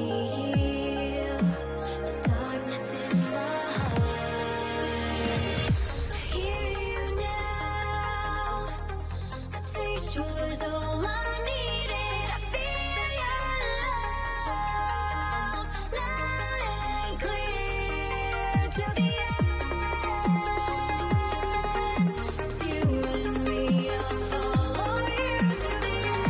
heal the darkness in my heart. I hear you now. A taste was all I needed. I feel your love loud and clear to the end. It's you and me. I'll follow you to the end.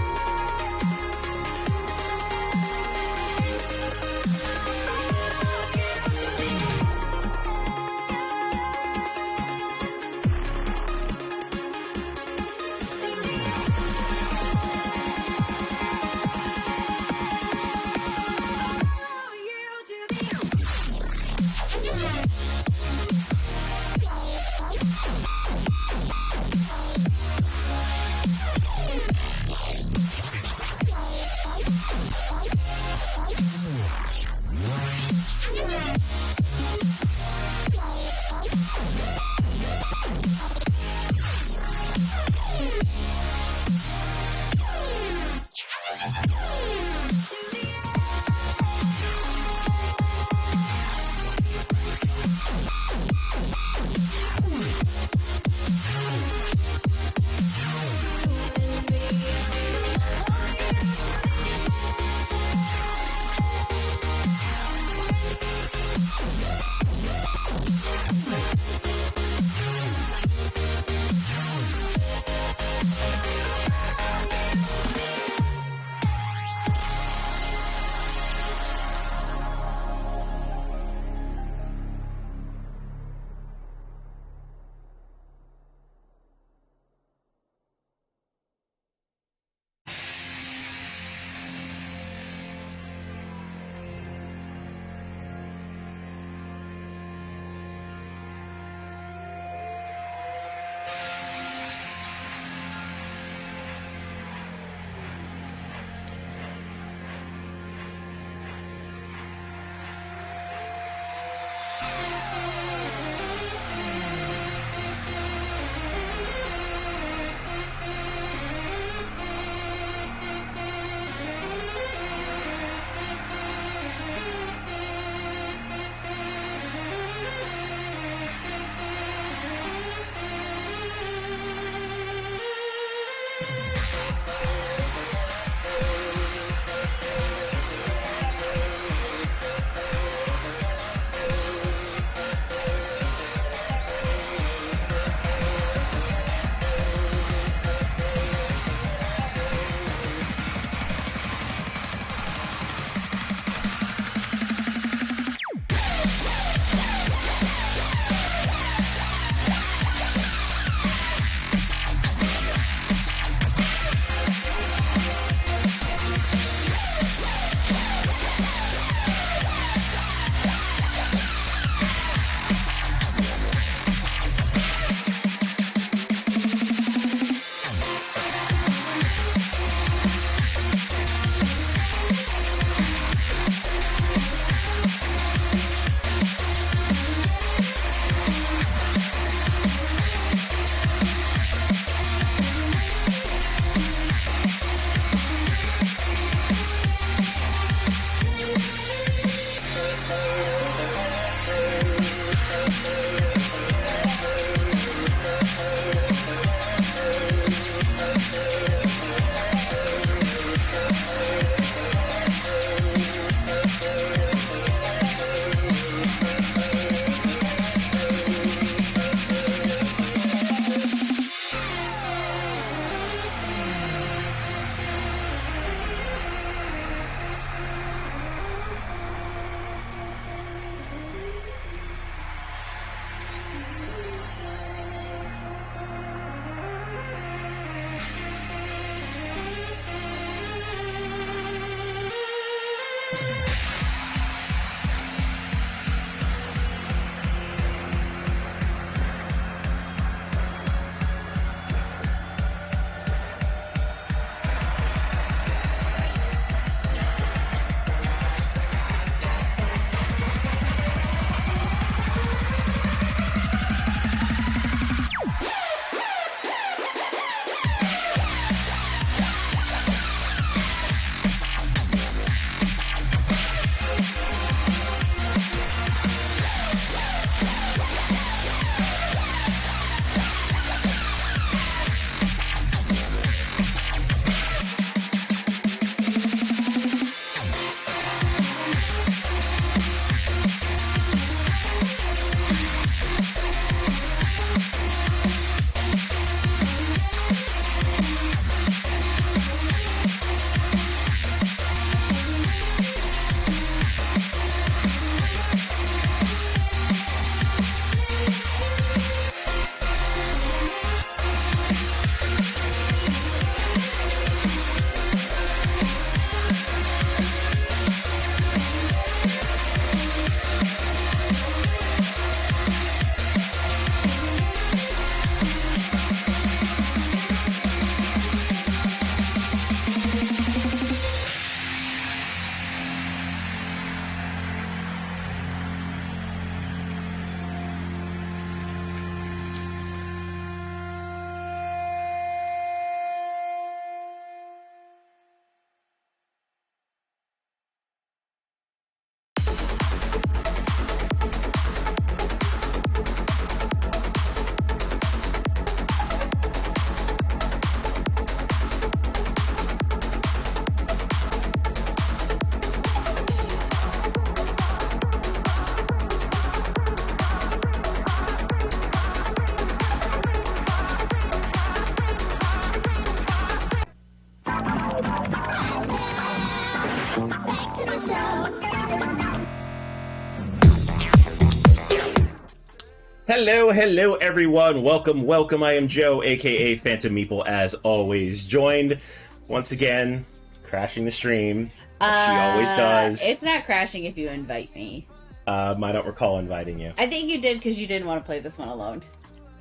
Hello, hello, everyone. Welcome, welcome. I am Joe, aka Phantom Meeple, as always. Joined once again, crashing the stream. As she always does. It's not crashing if you invite me. I don't recall inviting you. I think you did because you didn't want to play this one alone.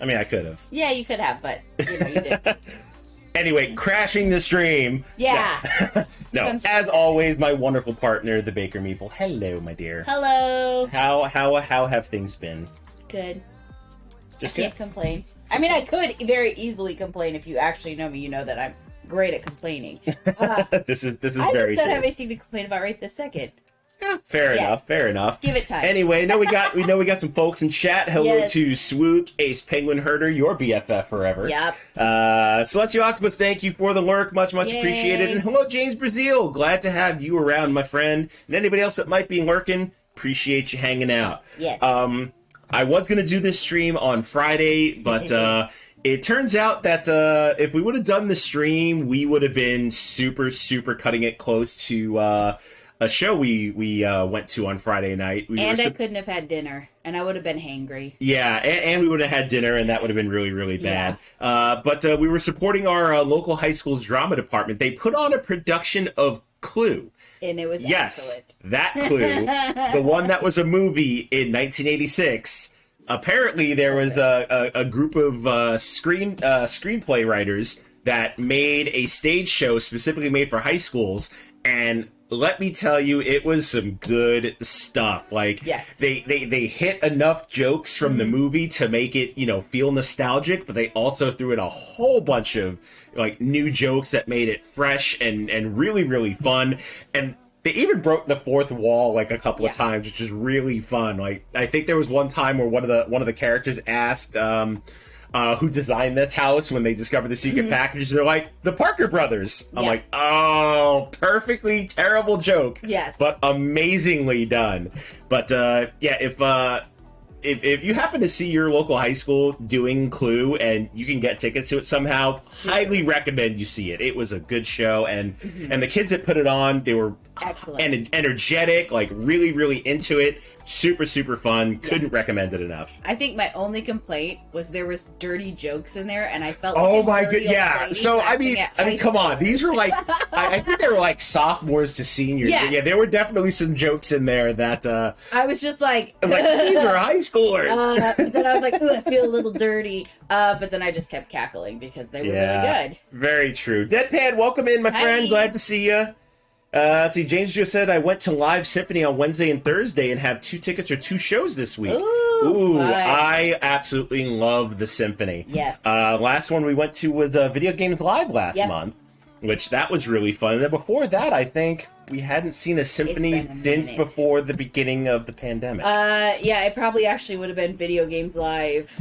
I mean, I could have. Yeah, you could have, but you did. Anyway, crashing the stream. Yeah. No, as always, my wonderful partner, the Baker Meeple. Hello, my dear. Hello. How have things been? Good. Just I can't complain. I mean, I could very easily complain. If you actually know me, you know that I'm great at complaining. This is very I true. don't have anything to complain about right this second. Yeah, fair enough. Give it time. Anyway, we got some folks in chat. Hello Yes. to Swook, Ace Penguin Herder, your BFF forever. Yep. Celestial Octopus, thank you for the lurk. Much Yay. appreciated. And hello, James Brazil. Glad to have you around, my friend. And anybody else that might be lurking, appreciate you hanging out. Yes. I was going to do this stream on Friday, but it turns out that if we would have done the stream, we would have been super cutting it close to a show we went to on Friday night. I couldn't have had dinner, and I would have been hangry. Yeah, and we would have had dinner, and that would have been really bad. Yeah. But we were supporting our local high school's drama department. They put on a production of Clue. And it was excellent. That Clue, the one that was a movie in 1986. Apparently, there was a group of screenplay writers that made a stage show specifically made for high schools, and let me tell you, it was some good stuff. Like, yes. they hit enough jokes from the movie to make it, feel nostalgic, but they also threw in a whole bunch of like new jokes that made it fresh and really fun. And they even broke the fourth wall like a couple of times, which is really fun. Like, I think there was one time where one of the characters asked who designed this house when they discovered the secret package. They're like, the Parker Brothers. I'm like, oh, perfectly terrible joke. Yes. But amazingly done. But if you happen to see your local high school doing Clue and you can get tickets to it somehow, highly recommend you see it. It was a good show, and the kids that put it on, they were excellent and energetic, like really into it. Super fun. Couldn't recommend it enough. I think my only complaint was there was dirty jokes in there, and I felt oh my god, yeah. So I mean, come on, these were like I think they were like sophomores to seniors. Yeah, there were definitely some jokes in there that I was just like these are high schoolers. But then I was like, ooh, I feel a little dirty. But then I just kept cackling because they were really good. Very true. Deadpan, welcome in, my friend. Glad to see you. Let's see, James just said, I went to Live Symphony on Wednesday and Thursday and have 2 tickets or 2 shows this week. Ooh, I absolutely love the Symphony. Yes. Last one we went to was Video Games Live last month, which that was really fun. And then before that, I think we hadn't seen a symphony since before the beginning of the pandemic. Yeah, it probably actually would have been Video Games Live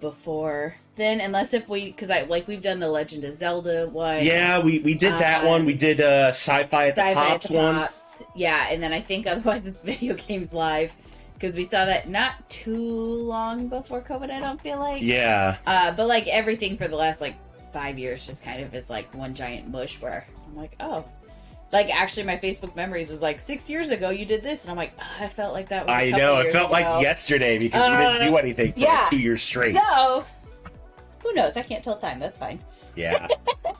before then, unless if we've done the Legend of Zelda one. Yeah, we did that one. We did Sci-Fi at the Pops one. Yeah, and then I think otherwise it's Video Games Live, because we saw that not too long before COVID, I don't feel like. Yeah. But like everything for the last 5 years just kind of is like one giant mush where I'm like, oh. Like, actually, my Facebook memories was like, 6 years ago you did this, and I'm like, oh, I felt like that was a couple years it felt ago. Like yesterday because you didn't do anything for 2 years straight. So, who knows? I can't tell time. That's fine. Yeah.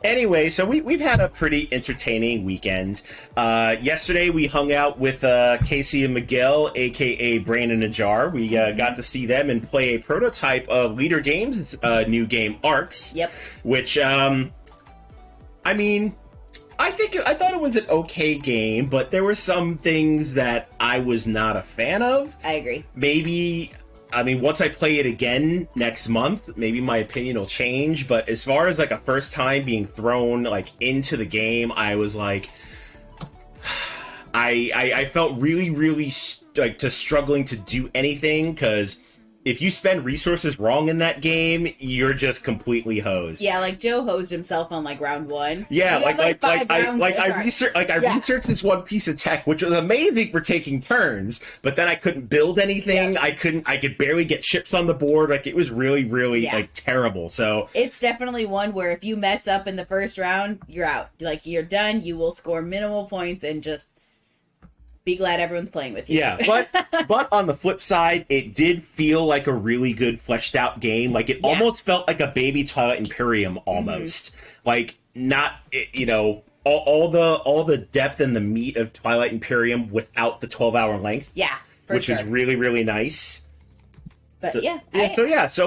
Anyway, so we've had a pretty entertaining weekend. Yesterday we hung out with Casey and Miguel, aka Brain in a Jar. We got to see them and play a prototype of Leader Games' new game, Arcs. Yep. Which, I mean, I thought it was an okay game, but there were some things that I was not a fan of. I agree. Maybe, I mean, once I play it again next month, maybe my opinion will change. But as far as a first time being thrown into the game, I was like, I felt really struggling to do anything, because if you spend resources wrong in that game, you're just completely hosed. Yeah, Joe hosed himself on round 1. Yeah, I researched this one piece of tech, which was amazing for taking turns, but then I couldn't build anything. Yeah. I could barely get ships on the board. It was really terrible. So it's definitely one where if you mess up in the first round, you're out. You're done. You will score minimal points and just Be glad everyone's playing with you. Yeah, but on the flip side, it did feel like a really good fleshed out game. Like it almost felt like a baby Twilight Imperium almost. Like not all the depth and the meat of Twilight Imperium without the 12-hour length. Yeah, which is really, really nice. But so, it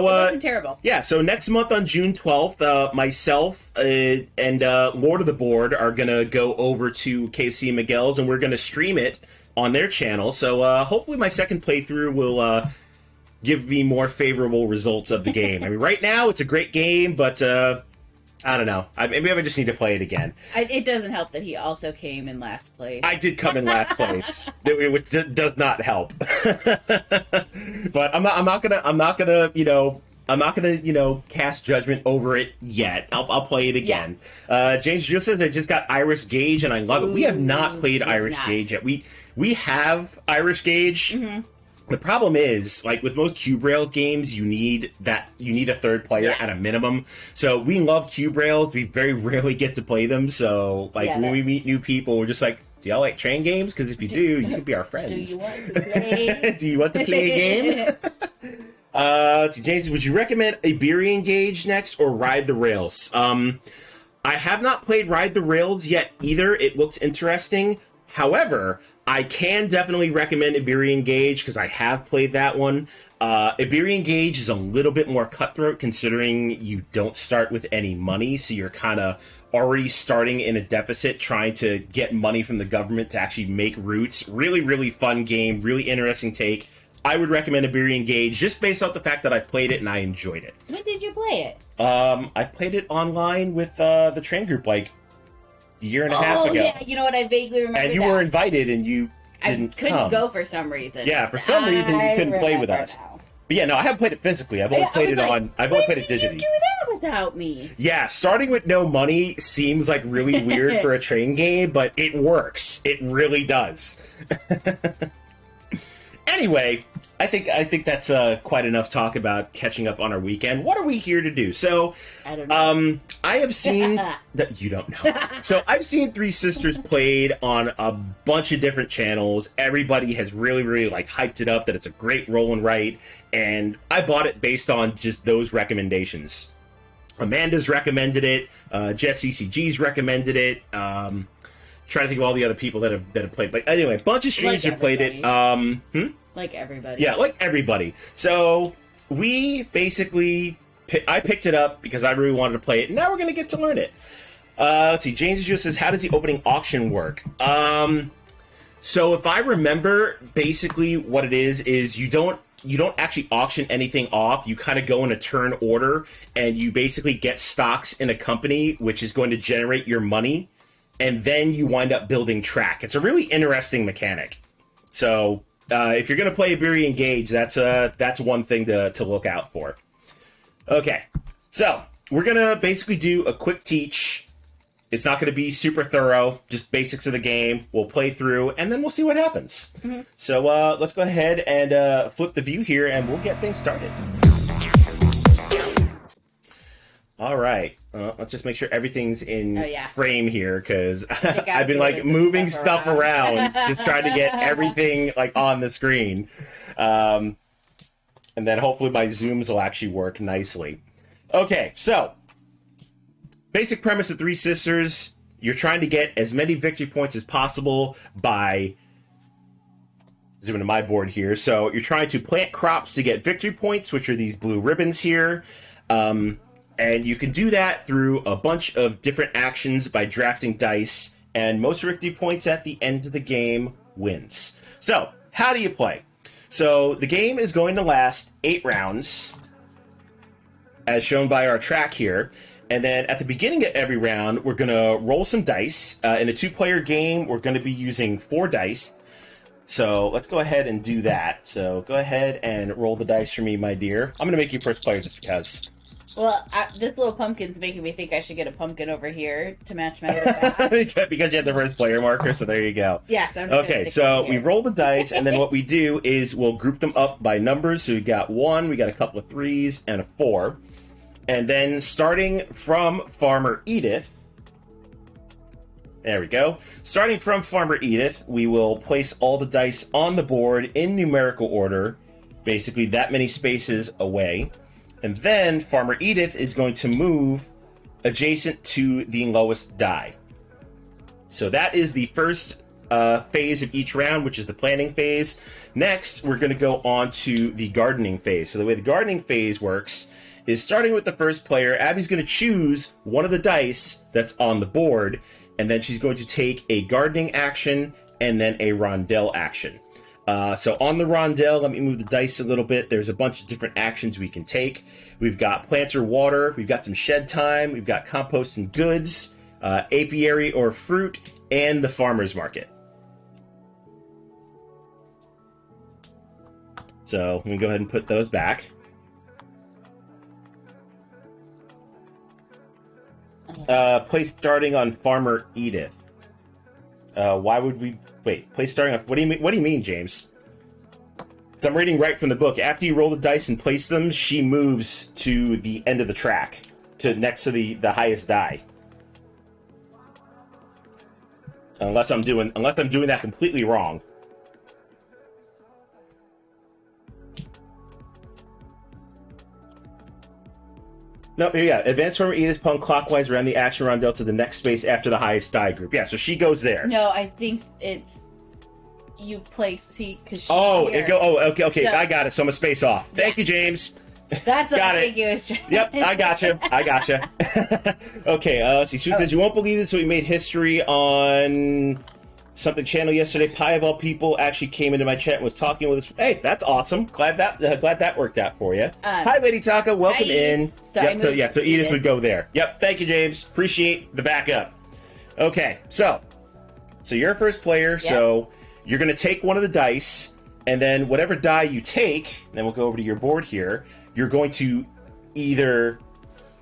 wasn't terrible. Yeah, so next month on June 12th, myself and Lord of the Board are gonna go over to KC Miguel's, and we're gonna stream it on their channel. So hopefully my second playthrough will give me more favorable results of the game. I mean, right now it's a great game, but I don't know. Maybe I just need to play it again. It doesn't help that he also came in last place. I did come in last place, which does not help. But I'm not gonna cast judgment over it yet. I'll play it again. Yeah. James just says I just got Irish Gauge and I love it. We have not played Irish Gauge yet. We have Irish Gauge. Mm-hmm. The problem is, like with most Cube Rails games, you need a third player at a minimum. So we love Cube Rails. We very rarely get to play them. So when we meet new people, we're just like, do y'all like train games? Because if you do, you can be our friends. Do you want to play? Do you want to play a game? Let's see, James, would you recommend Iberian Gauge next or Ride the Rails? I have not played Ride the Rails yet either. It looks interesting. However, I can definitely recommend Iberian Gauge because I have played that one. Iberian Gauge is a little bit more cutthroat considering you don't start with any money, so you're kind of already starting in a deficit trying to get money from the government to actually make routes. Really, really fun game, really interesting take. I would recommend Iberian Gauge just based off the fact that I played it and I enjoyed it. When did you play it? I played it online with the train group like a year and a half ago. Oh, yeah, you know what? I vaguely remember and you were invited and you didn't couldn't go for some reason. Yeah, for some reason you couldn't play with us. Now. But yeah, no, I haven't played it physically. I've only played it digitally. You do that without me? Yeah, starting with no money seems like really weird for a train game, but it works. It really does. Anyway, I think that's quite enough talk about catching up on our weekend. What are we here to do? So, I don't know. I have seen that you don't know. So I've seen Three Sisters played on a bunch of different channels. Everybody has really, really like hyped it up that it's a great roll and write, and I bought it based on just those recommendations. Amanda's recommended it. Jess CCG's recommended it. Trying to think of all the other people that have played. But anyway, a bunch of streamers have played it. Like everybody. Yeah, like everybody. So we basically, I picked it up because I really wanted to play it. And now we're going to get to learn it. Let's see. James just says, how does the opening auction work? So if I remember, basically what it is you don't actually auction anything off. You kind of go in a turn order, and you basically get stocks in a company, which is going to generate your money. And then you wind up building track. It's a really interesting mechanic. So if you're going to play Iberian Gauge, that's one thing to look out for. Okay, so we're going to basically do a quick teach. It's not going to be super thorough, just basics of the game. We'll play through, and then we'll see what happens. Mm-hmm. So let's go ahead and flip the view here, and we'll get things started. All right. Let's just make sure everything's in frame here, because I've been like moving stuff around just trying to get everything like on the screen. And then hopefully my zooms will actually work nicely. Okay, so basic premise of Three Sisters, you're trying to get as many victory points as possible by zooming to my board here. So you're trying to plant crops to get victory points, which are these blue ribbons here. And you can do that through a bunch of different actions by drafting dice, and most victory points at the end of the game wins. So, how do you play? So, the game is going to last 8 rounds, as shown by our track here. And then at the beginning of every round, we're going to roll some dice. In a 2-player game, we're going to be using 4 dice. So, let's go ahead and do that. So, go ahead and roll the dice for me, my dear. I'm going to make you first player just because. Well, this little pumpkin's making me think I should get a pumpkin over here to match my little back. Because you have the first player marker, so there you go. Yeah, so I'm just okay, so we roll the dice, and then what we do is we'll group them up by numbers. So we got 1, we got a couple of 3s, and a 4. And then starting from Farmer Edith, There we go. Starting from Farmer Edith, we will place all the dice on the board in numerical order, basically that many spaces away. And then Farmer Edith is going to move adjacent to the lowest die. So that is the first phase of each round, which is the planning phase. Next, we're going to go on to the gardening phase. So the way the gardening phase works is starting with the first player, Abby's going to choose one of the dice that's on the board, and then she's going to take a gardening action and then a rondelle action. So on the rondelle, let me move the dice a little bit. There's a bunch of different actions we can take. We've got plant or water, we've got some shed time, we've got compost and goods, apiary or fruit, and the farmer's market. So let me go ahead and put those back. Place starting on Farmer Edith. Why would we wait? Place starting on. What do you mean? What do you mean, James? So I'm reading right from the book. After you roll the dice and place them, she moves to the end of the track, to next to the highest die. Unless I'm doing that completely wrong. No, yeah. Advance Farmer Edith punk clockwise around the action rondelle to the next space after the highest die group. Yeah, so she goes there. No, I think it's you place. See, because she's here. Here. Okay. So, I got it. So I'm a space off. Thank you, James. That's what Got I it. think it was. Yep, I gotcha. Okay, let's see. Sue says, you won't believe this, so we made history on something channel yesterday. Pie of all people actually came into my chat and was talking with us. Hey, that's awesome. Glad that worked out for you. Hi, Lady Taka. Welcome in. So Edith would go there. Yep, thank you, James. Appreciate the backup. Okay, so you're first player, Yep. So you're going to take one of the dice, and then whatever die you take, then we'll go over to your board here, you're going to either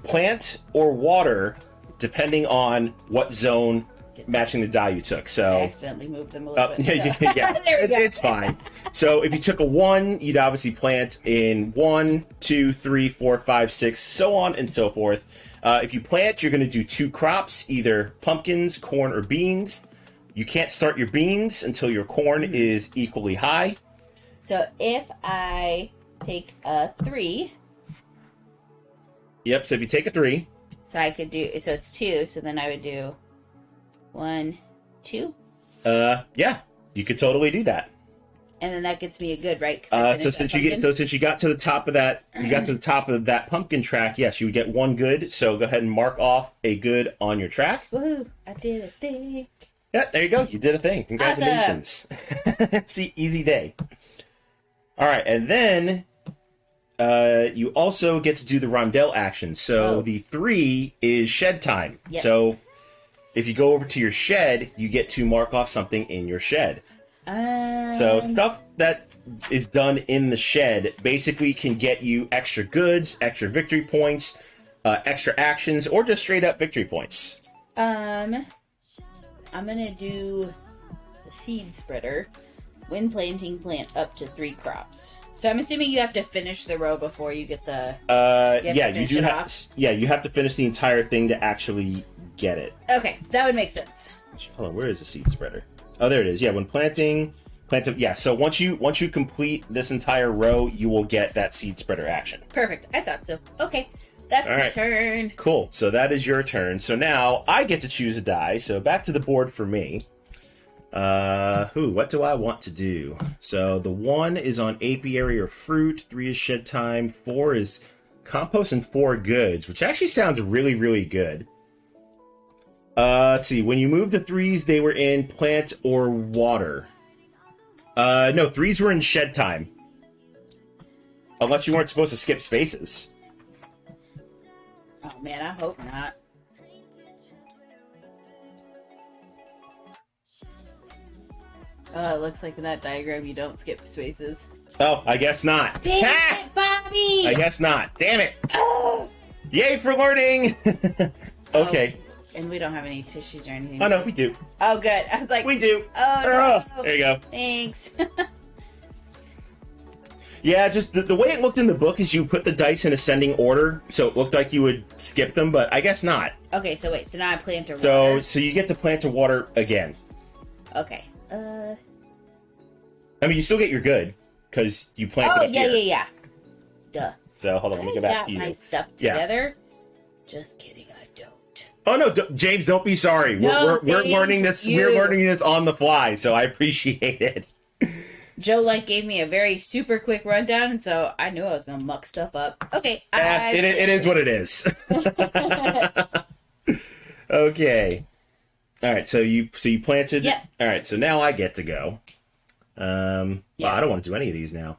plant or water, depending on what zone matching the die you took. So I accidentally moved them a little bit. yeah. There we go. It's fine. So if you took a 1, you'd obviously plant in 1, 2, 3, 4, 5, 6, so on and so forth. If you plant, you're going to do 2 crops, either pumpkins, corn, or beans. You can't start your beans until your corn is equally high. So if I take a 3. Yep, so if you take a 3. So I could do, so it's 2, so then I would do 1, 2. Yeah, you could totally do that. And then that gets me a good, right? So since you got to the top of that, pumpkin track, yes, you would get 1 good. So go ahead and mark off a good on your track. Woohoo! I did a thing. Yeah, there you go. You did a thing. Congratulations. See, easy day. All right, and then you also get to do the rondelle action. So the 3 is shed time. Yep. So if you go over to your shed, you get to mark off something in your shed. So stuff that is done in the shed basically can get you extra goods, extra victory points, extra actions, or just straight up victory points. I'm gonna do the seed spreader. When planting, plant up to 3 crops. So I'm assuming you have to finish the row before you get the. You have to finish the entire thing to actually get it. Okay, that would make sense. Hold on, where is the seed spreader? Oh, there it is. Yeah, when planting. Yeah, so once you complete this entire row, you will get that seed spreader action. Perfect. I thought so. Okay, that's my turn. Cool. So that is your turn. So now I get to choose a die. So back to the board for me. What do I want to do? So the 1 is on apiary or fruit, 3 is shed time, 4 is compost, and 4 goods, which actually sounds really, really good. Let's see. When you move the 3s, they were in plant or water. No, 3s were in shed time. Unless you weren't supposed to skip spaces. Oh man, I hope not. It looks like in that diagram you don't skip spaces. Oh, I guess not. Damn it, Bobby! I guess not. Damn it. Oh. Yay for learning! Okay. Oh, and we don't have any tissues or anything. Oh, no, we do. Oh, good. I was like... We do. Oh, no. There you go. Thanks. Yeah, just the way it looked in the book is you put the dice in ascending order, so it looked like you would skip them, but I guess not. Okay, so wait. So now I plant or water. So you get to plant or water again. Okay. I mean, you still get your good, because you planted up here. Yeah. Duh. So, hold on, let me go back to you. I got my stuff together. Just kidding, I don't. Oh, no, James, don't be sorry. No, we're learning this. you. We're learning this on the fly, so I appreciate it. Joe gave me a very super quick rundown, and so I knew I was gonna muck stuff up. Okay, It is what it is. Okay. All right. So you planted. Yep. All right. So now I get to go. Well, I don't want to do any of these now.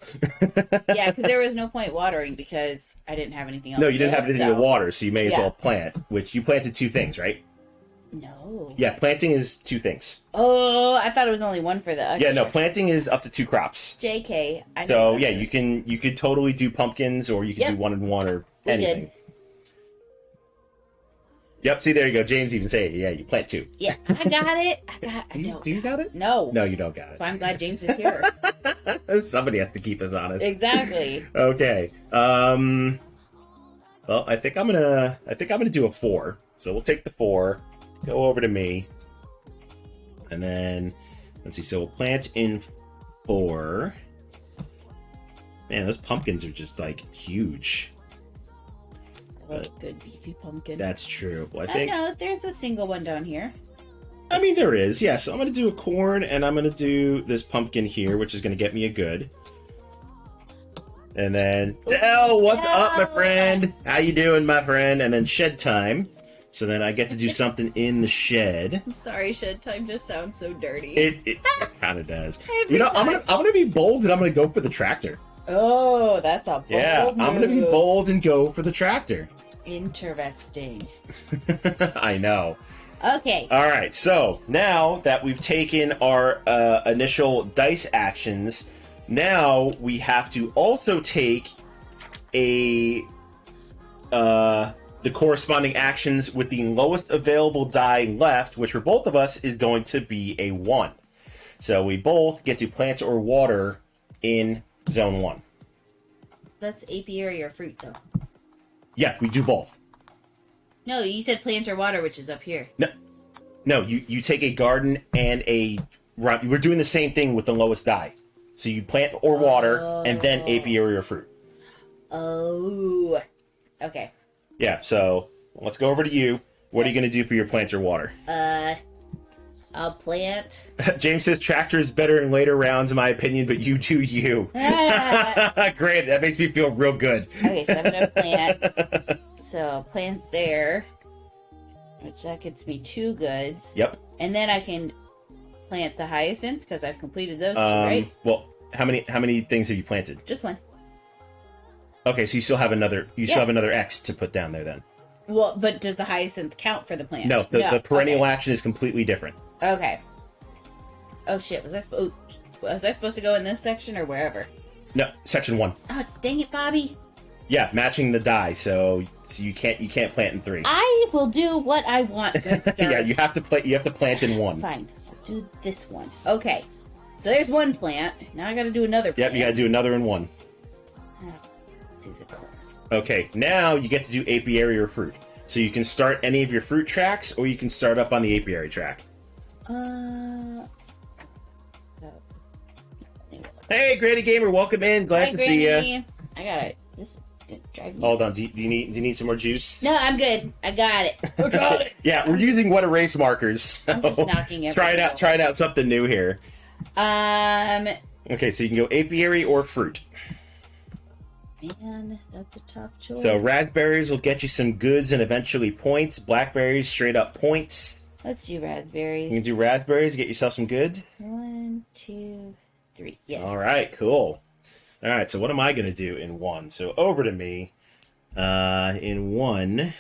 Yeah, because there was no point watering because I didn't have anything else. No, you didn't have anything to water, so you may as well plant. Which you planted 2 things, right? No. Yeah, planting is 2 things. Oh, I thought it was only one for the. Yeah, no, planting is up to 2 crops. JK. So yeah, you could totally do pumpkins, or you could do 1 and 1 or anything. Yep, see, there you go. James even say it. Yeah, you plant 2. Yeah, I got it. Do you got it? No. No, you don't got it. So I'm glad James is here. Somebody has to keep us honest. Exactly. Okay. Well, I think I'm gonna do a 4. So we'll take the 4, go over to me, and then let's see. So we'll plant in 4. Man, those pumpkins are just like huge. I like a good beefy pumpkin. That's true. Well, I think. No, there's a single one down here. I mean, there is. Yeah. So I'm gonna do a corn, and I'm gonna do this pumpkin here, which is gonna get me a good. And then, Dell, what's up, my friend? How you doing, my friend? And then shed time. So then I get to do something in the shed. I'm sorry, shed time just sounds so dirty. It kind of does. You know, I'm gonna be bold, and I'm gonna go for the tractor. Oh, that's a bold I'm gonna be move. bold and go for the tractor. Interesting. I know. Okay. All right. So now that we've taken our initial dice actions, now we have to also take the corresponding actions with the lowest available die left, which for both of us is going to be a 1. So we both get to plant or water in zone 1. That's apiary or fruit, though. Yeah, we do both. No, you said plant or water, which is up here. No, you take a garden and a run. We're doing the same thing with the lowest die. So you plant or water and then apiary or fruit. Oh. Okay. Yeah, so let's go over to you. What are you going to do for your plant or water? I'll plant. James says tractor is better in later rounds, in my opinion, but you do you. Great, that makes me feel real good. Okay, so I'm going to plant. So I'll plant there, which that gets me 2 goods. Yep. And then I can plant the hyacinth because I've completed those, right? Well, how many things have you planted? Just 1. Okay, so you still have another. Still have another X to put down there then. Well, but does the hyacinth count for the plant? No, the perennial action is completely different. Okay. Oh shit! Was I supposed to go in this section or wherever? No, section 1. Oh dang it, Bobby! Yeah, matching the die, so you can't plant in 3. I will do what I want, good sir. Yeah, you have to plant in 1. Fine, I'll do this one. Okay, so there's 1 plant. Now I got to do another plant. Yep, you got to do another in 1. Do the corn. Okay, now you get to do apiary or fruit. So you can start any of your fruit tracks, or you can start up on the apiary track. Hey, Granny Gamer, welcome in. Glad to see you. I got it. This is drive me. Hold on. Do you need some more juice? No, I'm good. I got it. I got it. Yeah, we're using wet erase markers. So I'm just knocking everything trying out something new here. Okay, so you can go apiary or fruit. Man, that's a tough choice. So raspberries will get you some goods and eventually points. Blackberries, straight up points. Let's do raspberries. You can do raspberries, get yourself some goods. 1, 2, 3. Yes. All right, cool. All right, so what am I going to do in 1? So over to me. In 1.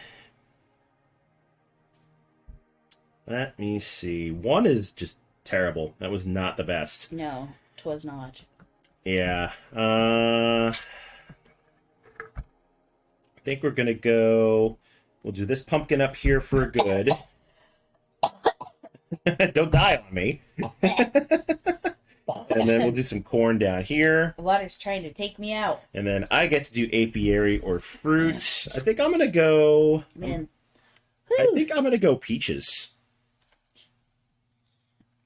Let me see. 1 is just terrible. That was not the best. No, 'twas not. Yeah. I think we're going to go... We'll do this pumpkin up here for good. Don't die on me. And then we'll do some corn down here. The water's trying to take me out. And then I get to do apiary or fruit. I think I'm going to go... Man. I think I'm going to go peaches.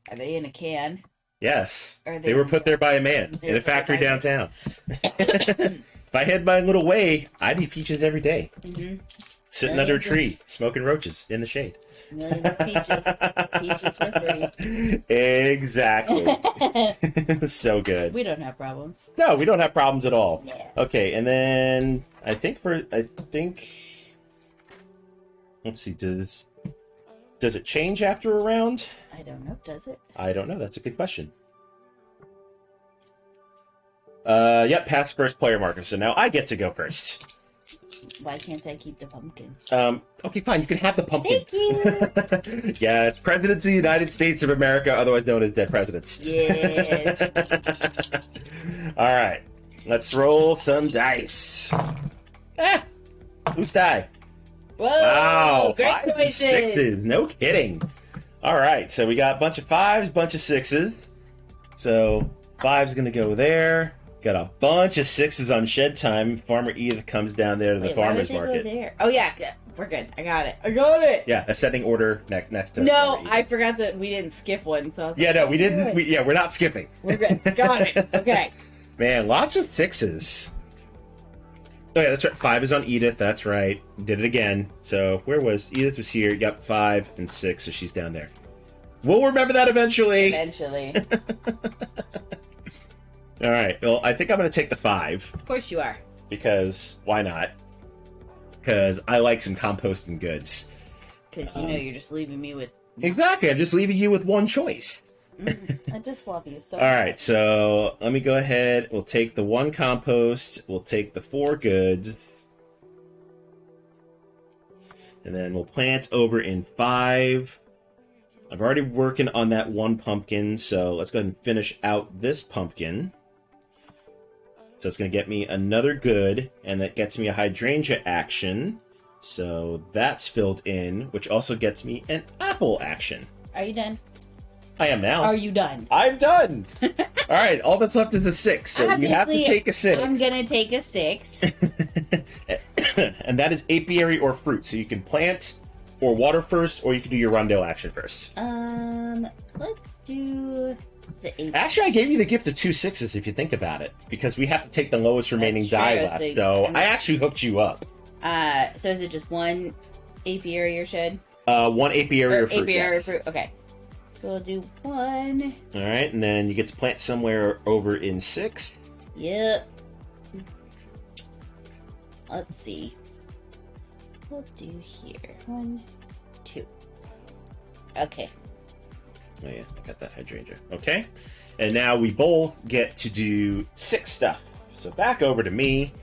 Are they in a can? Yes. Are They were put there by a man in a factory downtown. If I had my little way, I'd eat peaches every day. Sitting under a tree, smoking roaches in the shade. Million of peaches. Peaches for free. Exactly. So good. We don't have problems. No, we don't have problems at all. Yeah. Okay, and then I think let's see, does it change after a round? I don't know, does it? I don't know. That's a good question. Yep, pass first player marker. So now I get to go first. Why can't I keep the pumpkin? Okay, fine. You can have the pumpkin. Thank you. Yes, Presidents of the United States of America, otherwise known as dead presidents. Yes. All right, let's roll some dice. Who's die? Whoa! Wow, Great 5s and choices. 6s. No kidding. All right, so we got a bunch of 5s, bunch of 6s. So 5's going to go there. Got a bunch of 6s on shed time. Farmer Edith comes down there to the farmer's market. Go there? Oh, yeah. We're good. I got it. Yeah, ascending order next to No, Farmer Edith. I forgot that we didn't skip one. So Yeah, no, we didn't. We're not skipping. We're good. Got it. Okay. Man, lots of 6s. Oh, yeah, that's right. 5 is on Edith. That's right. Did it again. So, where was... Edith was here. Yep, 5 and 6, so she's down there. We'll remember that eventually. Eventually. All right. Well, I think I'm going to take the 5. Of course you are. Because, why not? Because I like some composting goods. Because you know you're just leaving me with... Exactly. I'm just leaving you with one choice. I just love you so All right, so let me go ahead. We'll take the 1 compost. We'll take the 4 goods. And then we'll plant over in 5. I'm already working on that 1 pumpkin, so let's go ahead and finish out this pumpkin. So it's going to get me another good, and that gets me a hydrangea action. So that's filled in, which also gets me an apple action. Are you done? I am now. Are you done? I'm done. All right, all that's left is a 6. So you have to take a 6. I'm gonna take a 6. And that is apiary or fruit. So you can plant or water first, or you can do your rondel action first. Let's do the 8. Actually, I gave you the gift of 2 6s if you think about it, because we have to take the lowest remaining That's true. die I was left. thinking- So I actually hooked you up. So is it just 1 apiary or shed? 1 apiary or fruit. Apiary or yes. fruit. Okay. So we'll do 1. All right, and then you get to plant somewhere over in 6th. Yep. Let's see. We'll do here. 1, 2. Okay. Oh yeah, I got that hydrangea. Okay, and now we both get to do 6 stuff. So back over to me.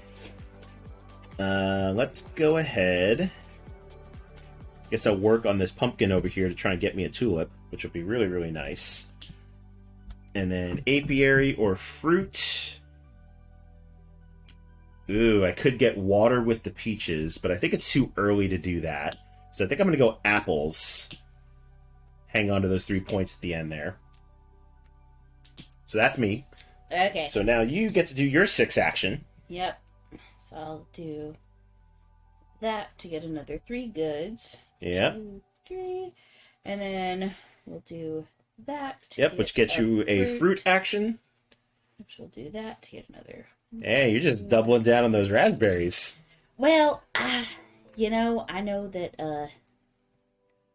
Let's go ahead. Guess I'll work on this pumpkin over here to try and get me a tulip, which will be really, really nice. And then apiary or fruit. Ooh, I could get water with the peaches, but I think it's too early to do that. So I think I'm going to go apples. Hang on to those 3 points at the end there. So that's me. Okay. So now you get to do your 6 action. Yep. So I'll do that to get another 3 goods. Yep. 2, 3. And then we'll do that. To Yep, get which gets you a fruit action. Which will do that to get another. Hey, you're just doubling down on those raspberries. Well, you know, I know that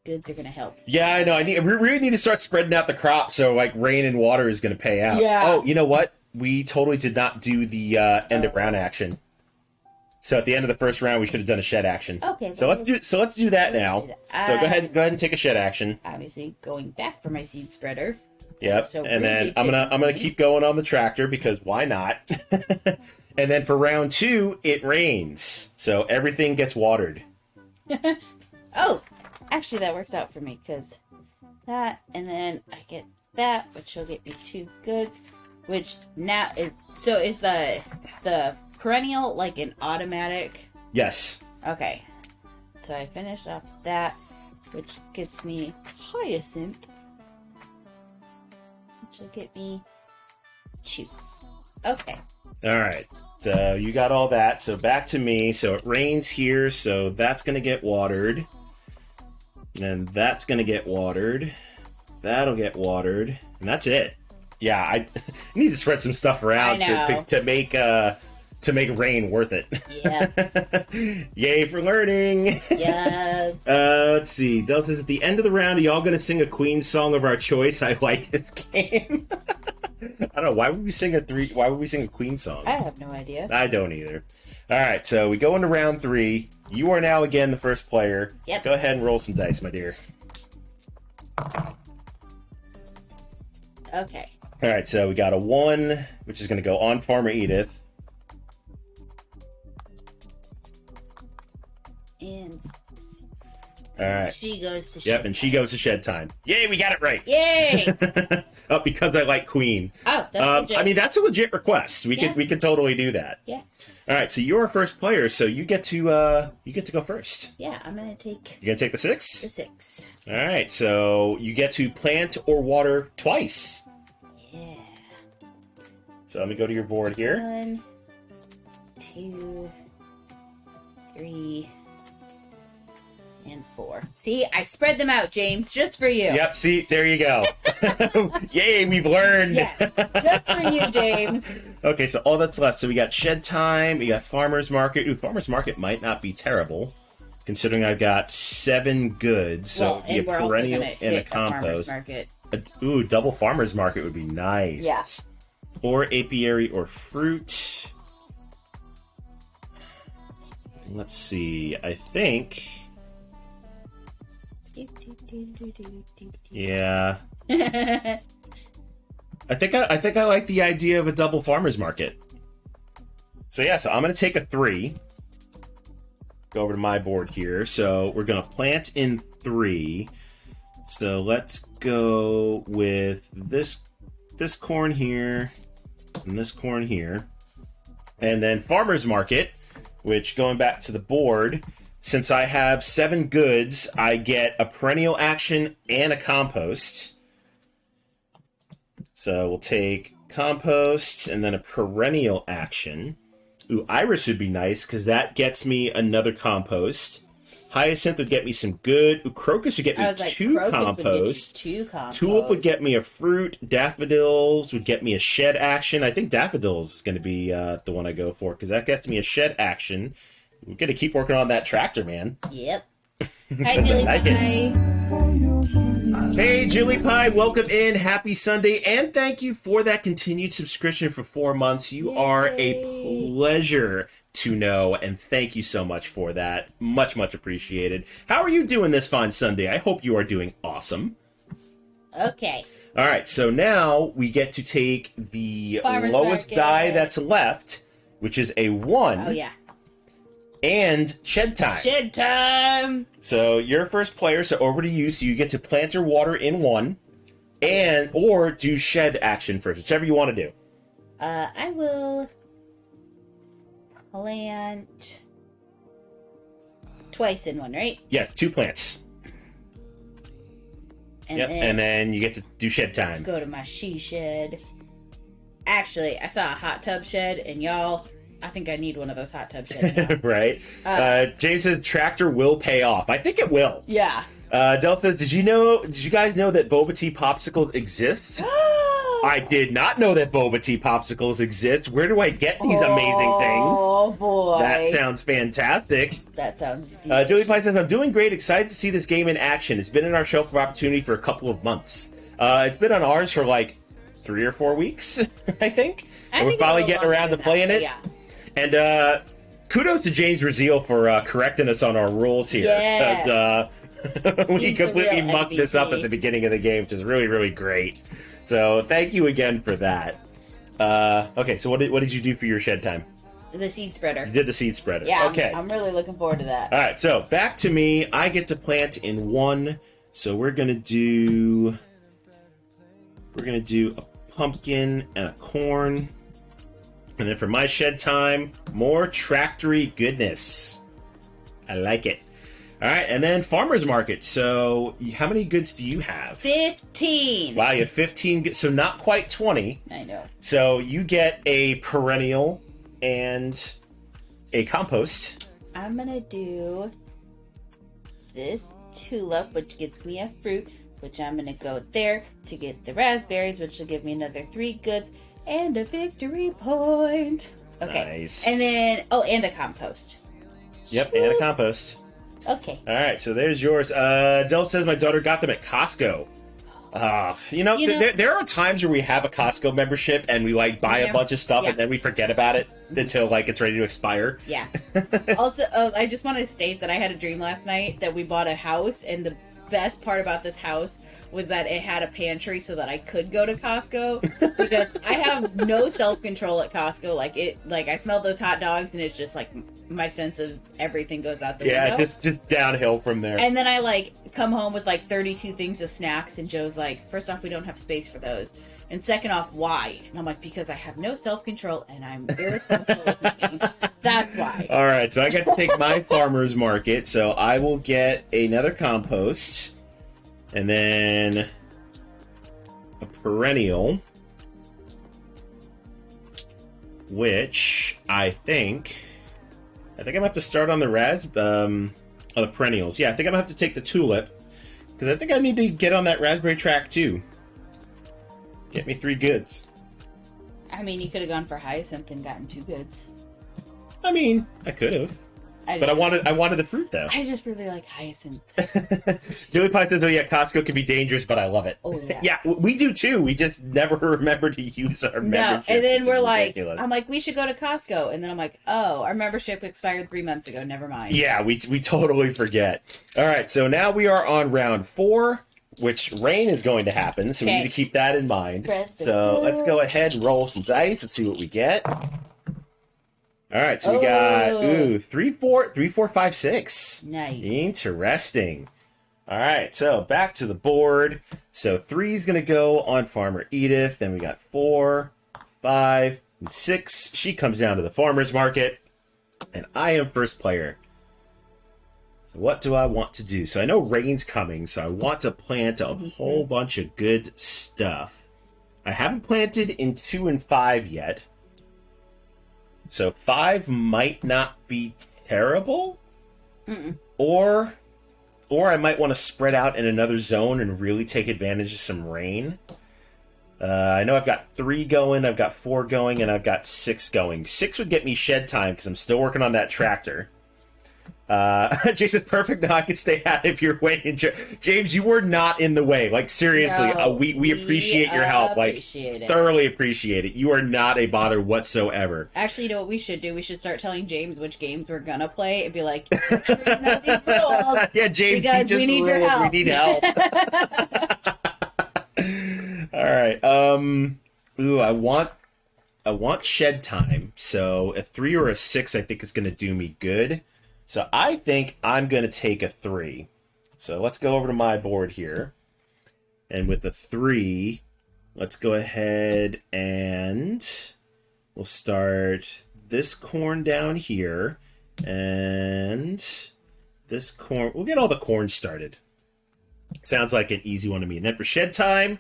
goods are gonna help. Yeah, I know. We really need to start spreading out the crop so like rain and water is going to pay out. Yeah. Oh, you know what? We totally did not do the end of round action. So at the end of the first round, we should have done a shed action. Okay. So let's do that now. do that. So go ahead and take a shed action. Obviously, going back for my seed spreader. Yep. So and really then I'm gonna typically- keep going on the tractor because why not? And then for round 2, it rains, so everything gets watered. Oh, actually, that works out for me because that, and then I get that, which will get me 2 goods, which now is is the perennial like an automatic? Yes. Okay, so I finished off that, which gets me hyacinth, which will get me 2. Okay. All right. So you got all that. So back to me. So it rains here, so that's going to get watered. And then that's going to get watered. That'll get watered. And that's it. Yeah, I need to spread some stuff around to make rain worth it. Yeah. Yay for learning. Yes. Let's see. Delta's at the end of the round. Are y'all going to sing a Queen song of our choice? I like this game. I don't know. Why would we sing a Queen song? I have no idea. I don't either. All right, so we go into round 3. You are now again the first player. Yep. Go ahead and roll some dice, my dear. Okay. All right, so we got a 1, which is going to go on Farmer Edith. And All right. she goes to Yep, and she goes to Shed Time. Yay, we got it right. Yay! Oh, because I like Queen. Oh, that's legit. I mean, that's a legit request. We could totally do that. Yeah. All right, so you're our first player, so you get to go first. Yeah, I'm gonna take You gonna take the 6? the 6. All right, so you get to plant or water twice. Yeah. So let me go to your board here. 1, 2, 3, and 4. See, I spread them out, James, just for you. Yep, see, there you go. Yay, we've learned. Yes, just for you, James. Okay, so all that's left. So we got Shed Time, we got Farmer's Market. Ooh, Farmer's Market might not be terrible, considering I've got 7 goods. So Well, and it'd be we're a also perennial gonna and a hit a farmer's compost. market. Ooh, double Farmer's Market would be nice. Yeah. Or apiary or fruit. Let's see. I think. Yeah. I think I like the idea of a double farmer's market. So yeah, so I'm gonna take a 3. Go over to my board here. So we're gonna plant in 3. So let's go with this corn here and this corn here. And then farmer's market, which going back to the board, since I have 7 goods, I get a perennial action and a compost. So we'll take compost and then a perennial action. Ooh, iris would be nice because that gets me another compost. Hyacinth would get me some good. Ooh, crocus would get me 2 compost. 2 compost. Tulip would get me a fruit. Daffodils would get me a shed action. I think daffodils is going to be the one I go for because that gets me a shed action. We're going to keep working on that tractor, man. Yep. Hi, Dilly Like it. Pie. Hey, Julie Pie, welcome in. Happy Sunday. And thank you for that continued subscription for 4 months. You are a pleasure to know, and thank you so much for that. Much, much appreciated. How are you doing this fine Sunday? I hope you are doing awesome. Okay. All right, so now we get to take the Farmer's lowest market. die that's left, which is a 1. Oh, yeah. And Shed Time. Shed time. So you're first player, so over to you. So you get to plant or water in 1, and or do shed action first, whichever you want to do. I will plant twice in 1, right? Yeah, 2 plants. And Yep, then and then you get to do Shed Time. go to my she shed. Actually, I saw a hot tub shed, and y'all, I think I need one of those hot tub sheds now. Right? James says tractor will pay off. I think it will. Yeah. Delta, did you guys know that boba tea popsicles exist? I did not know that boba tea popsicles exist. Where do I get these amazing things? Oh, boy. That sounds fantastic. That sounds deep. Julie Pine says, I'm doing great. Excited to see this game in action. It's been in our shelf of opportunity for a couple of months. It's been on ours for like 3 or 4 weeks, I think. And we're finally getting around to playing it. Yeah. And kudos to James Brazil for correcting us on our rules here. Yeah. Because we He's the completely real mucked this up MVP. at the beginning of the game, which is really, really great. So thank you again for that. Okay, so what did you do for your shed time? The seed spreader. You did the seed spreader. Yeah, Okay. I'm really looking forward to that. All right, so back to me. I get to plant in 1. So we're gonna do a pumpkin and a corn. And then for my shed time, more tractory goodness. I like it. All right, and then farmer's market. So how many goods do you have? 15. Wow, you have 15 goods, so not quite 20. I know. So you get a perennial and a compost. I'm gonna do this tulip, which gets me a fruit, which I'm gonna go there to get the raspberries, which will give me another 3 goods and a victory point. Okay. Nice. And then, oh, and a compost. Yep, and a compost. Okay. All right, so there's yours. Dell says my daughter got them at Costco. There are times where we have a Costco membership and we like buy a bunch of stuff and then we forget about it until like it's ready to expire. Yeah. Also, I just want to state that I had a dream last night that we bought a house, and the best part about this house was that it had a pantry so that I could go to Costco, because I have no self-control at Costco. Like I smell those hot dogs and it's just like my sense of everything goes out the window. Yeah, just downhill from there. And then I like come home with like 32 things of snacks, and Joe's like, first off, we don't have space for those. And second off, why? And I'm like, because I have no self-control and I'm irresponsible with money. That's why. All right, so I get to take my farmer's market, so I will get another compost, and then a perennial, which I think I'm gonna have to start on the the perennials. Yeah, I think I'm gonna have to take the tulip, because I think I need to get on that raspberry track too. Get me 3 goods. I mean, you could have gone for hyacinth and gotten 2 goods. I mean, I could have. But I wanted the fruit, though. I just really like hyacinth. Julie Pie says, oh yeah, Costco can be dangerous, but I love it. Oh, yeah. Yeah, we do too. We just never remember to use our membership. No, and then we're like, ridiculous. I'm like, we should go to Costco. And then I'm like, oh, our membership expired 3 months ago. Never mind. Yeah, we totally forget. All right, so now we are on round 4, which rain is going to happen, so we need to keep that in mind. So let's go ahead and roll some dice and see what we get. All right, so we got 3, 4, 5, 6. Nice. Interesting. All right, so back to the board. So 3 is going to go on Farmer Edith. Then we got 4, 5, and 6. She comes down to the farmer's market, and I am first player. So what do I want to do? So I know rain's coming, so I want to plant a whole bunch of good stuff. I haven't planted in 2 and 5 yet. So 5 might not be terrible. Or I might want to spread out in another zone and really take advantage of some rain. I know I've got 3 going, I've got 4 going, and I've got 6 going. 6 would get me shed time because I'm still working on that tractor. Jason's perfect. Now I can stay out of your way. James, you were not in the way. Like, seriously, No, we appreciate your help. Like, thoroughly appreciate it. You are not a bother whatsoever. Actually, you know what we should do? We should start telling James which games we're gonna play and be like, "You know these rules." Yeah, James, because teach us we need rules. your help. We need help. All right. Ooh, I want shed time. So a 3 or a 6, I think, is going to do me good. So I think I'm going to take a 3. So let's go over to my board here. And with the 3, let's go ahead and we'll start this corn down here. And this corn, we'll get all the corn started. Sounds like an easy one to me. And then for shed time,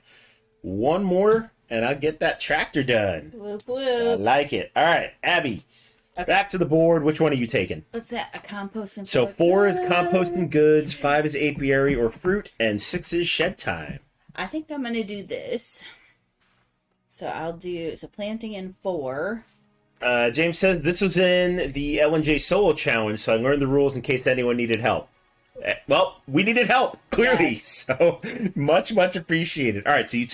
1 more, and I'll get that tractor done. Whoop, whoop. So I like it. All right, Abby. Okay. Back to the board. Which one are you taking? What's that? A compost and So 4 is compost and goods, 5 is apiary or fruit, and 6 is shed time. I think I'm gonna do this. So I'll do planting in 4. James says this was in the L&J Solo Challenge, so I learned the rules in case anyone needed help. Well, we needed help, clearly. Yes. So much appreciated. All right, so you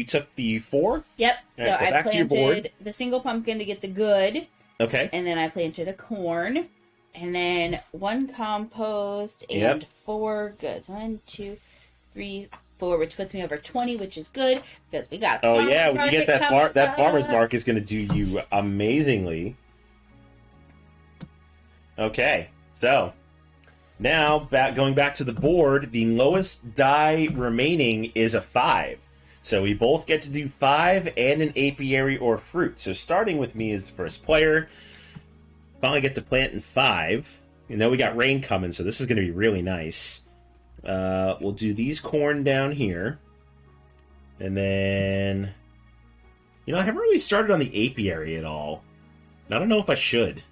took the 4? Yep. So, All right, so I back to your board. planted the single pumpkin to get the good. Okay. And then I planted a corn. And then 1 compost and 4 goods. 1, 2, 3, 4, which puts me over 20, which is good because we got. Oh yeah, when you get that farmer's mark is going to do you amazingly. Okay, so now going back to the board, the lowest die remaining is a 5. So we both get to do 5 and an apiary or fruit. So starting with me as the first player, finally get to plant in 5. You know we got rain coming, so this is going to be really nice. We'll do these corn down here. And then... You know, I haven't really started on the apiary at all. And I don't know if I should.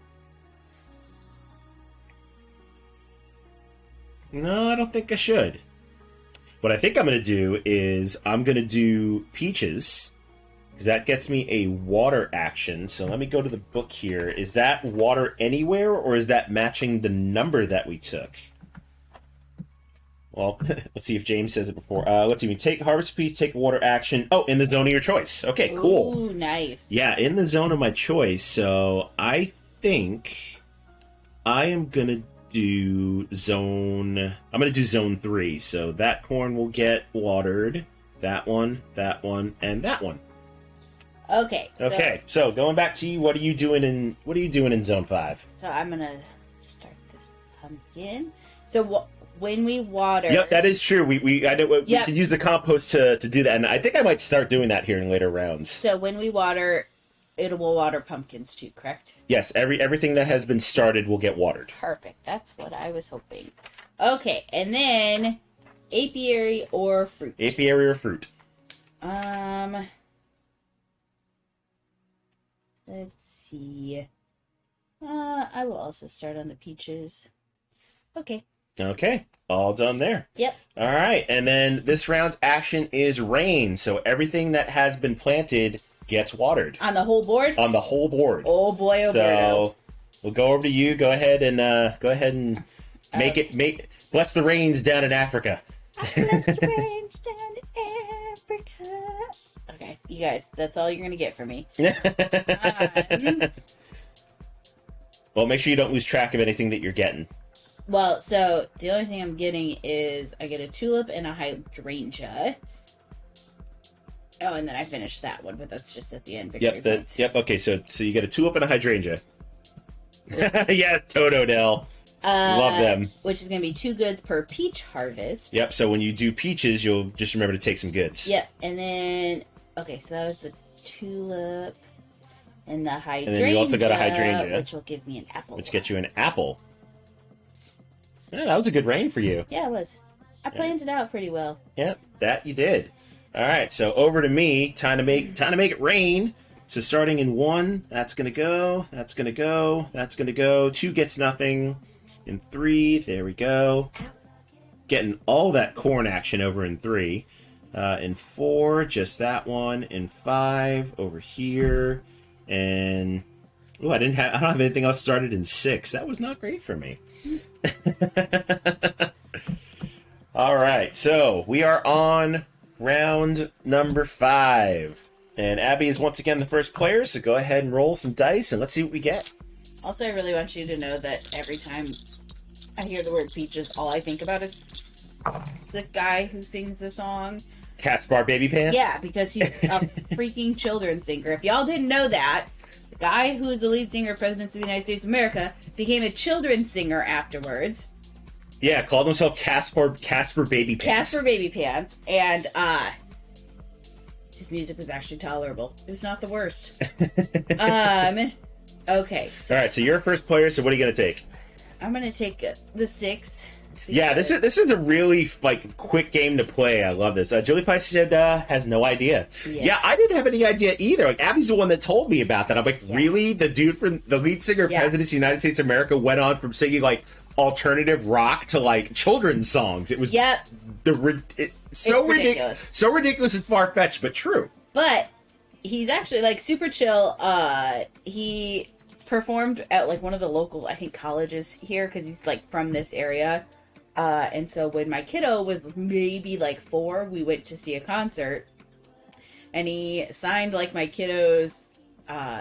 No, I don't think I should. What I think I'm going to do is I'm going to do peaches, because that gets me a water action. So let me go to the book here. Is that water anywhere, or is that matching the number that we took? Well, let's see if James says it before. Let's see. We take harvest peach, take water action. Oh, in the zone of your choice. Okay, cool. Ooh, nice. Yeah, in the zone of my choice. So I think I am going to do zone... I'm going to do zone 3. So that corn will get watered. That one, and that one. Okay. Okay, so going back to you, what are you doing in zone 5? So I'm going to start this pumpkin. So when we water... Yep, that is true. We can use the compost to do that, and I think I might start doing that here in later rounds. So when we water, it will water pumpkins too, correct? Yes, everything that has been started will get watered. Perfect. That's what I was hoping. Okay, and then apiary or fruit? Apiary or fruit? Let's see. I will also start on the peaches. Okay. Okay, all done there. Yep. All right, and then this round's action is rain. So everything that has been planted gets watered. On the whole board? On the whole board. Oh boy, oh boy. So we'll go over to you. Go ahead and bless the rains down in Africa. Bless the rains down in Africa. Okay, you guys, that's all you're gonna get from me. Well, make sure you don't lose track of anything that you're getting. Well, so the only thing I'm getting is I get a tulip and a hydrangea. Oh, and then I finished that one, but that's just at the end. Yep. Okay, so you get a tulip and a hydrangea. Yes, Totodile. Love them. Which is going to be 2 goods per peach harvest. Yep. So when you do peaches, you'll just remember to take some goods. Yep. And then okay, so that was the tulip and the hydrangea. And then you also got a hydrangea, which will give me an apple. Which gets you an apple. Yeah, that was a good rain for you. Yeah, it was. I planned it out pretty well. Yep, that you did. All right, so over to me. Time to make it rain. So starting in 1, that's gonna go. That's gonna go. That's gonna go. 2 gets nothing. In 3, there we go. Getting all that corn action over in 3. In 4, just that one. In 5, over here. And I don't have anything else started in 6. That was not great for me. All right, so we are on round number 5, and Abby is once again the first player. So go ahead and roll some dice, and let's see what we get. Also, I really want you to know that every time I hear the word peaches, all I think about is the guy who sings the song. Caspar Baby Pants? Yeah, because he's a freaking children's singer. If y'all didn't know that, the guy who is the lead singer of Presidents of the United States of America became a children's singer afterwards. Yeah, called himself Caspar Baby Pants. Caspar Baby Pants, and his music was actually tolerable. It was not the worst. Okay. So all right, so you're first player. So what are you gonna take? I'm gonna take the 6. Yeah, this is a really quick game to play. I love this. Julie Pie said has no idea. Yeah, I didn't have any idea either. Abby's the one that told me about that. I'm like, really? The dude from the lead singer of Presidents of the United States of America went on from singing alternative rock to children's songs. It was so ridiculous, so ridiculous and far fetched, but true. But he's actually super chill. He performed at one of the local, I think, colleges here because he's from this area. And so when my kiddo was maybe 4, we went to see a concert, and he signed my kiddo's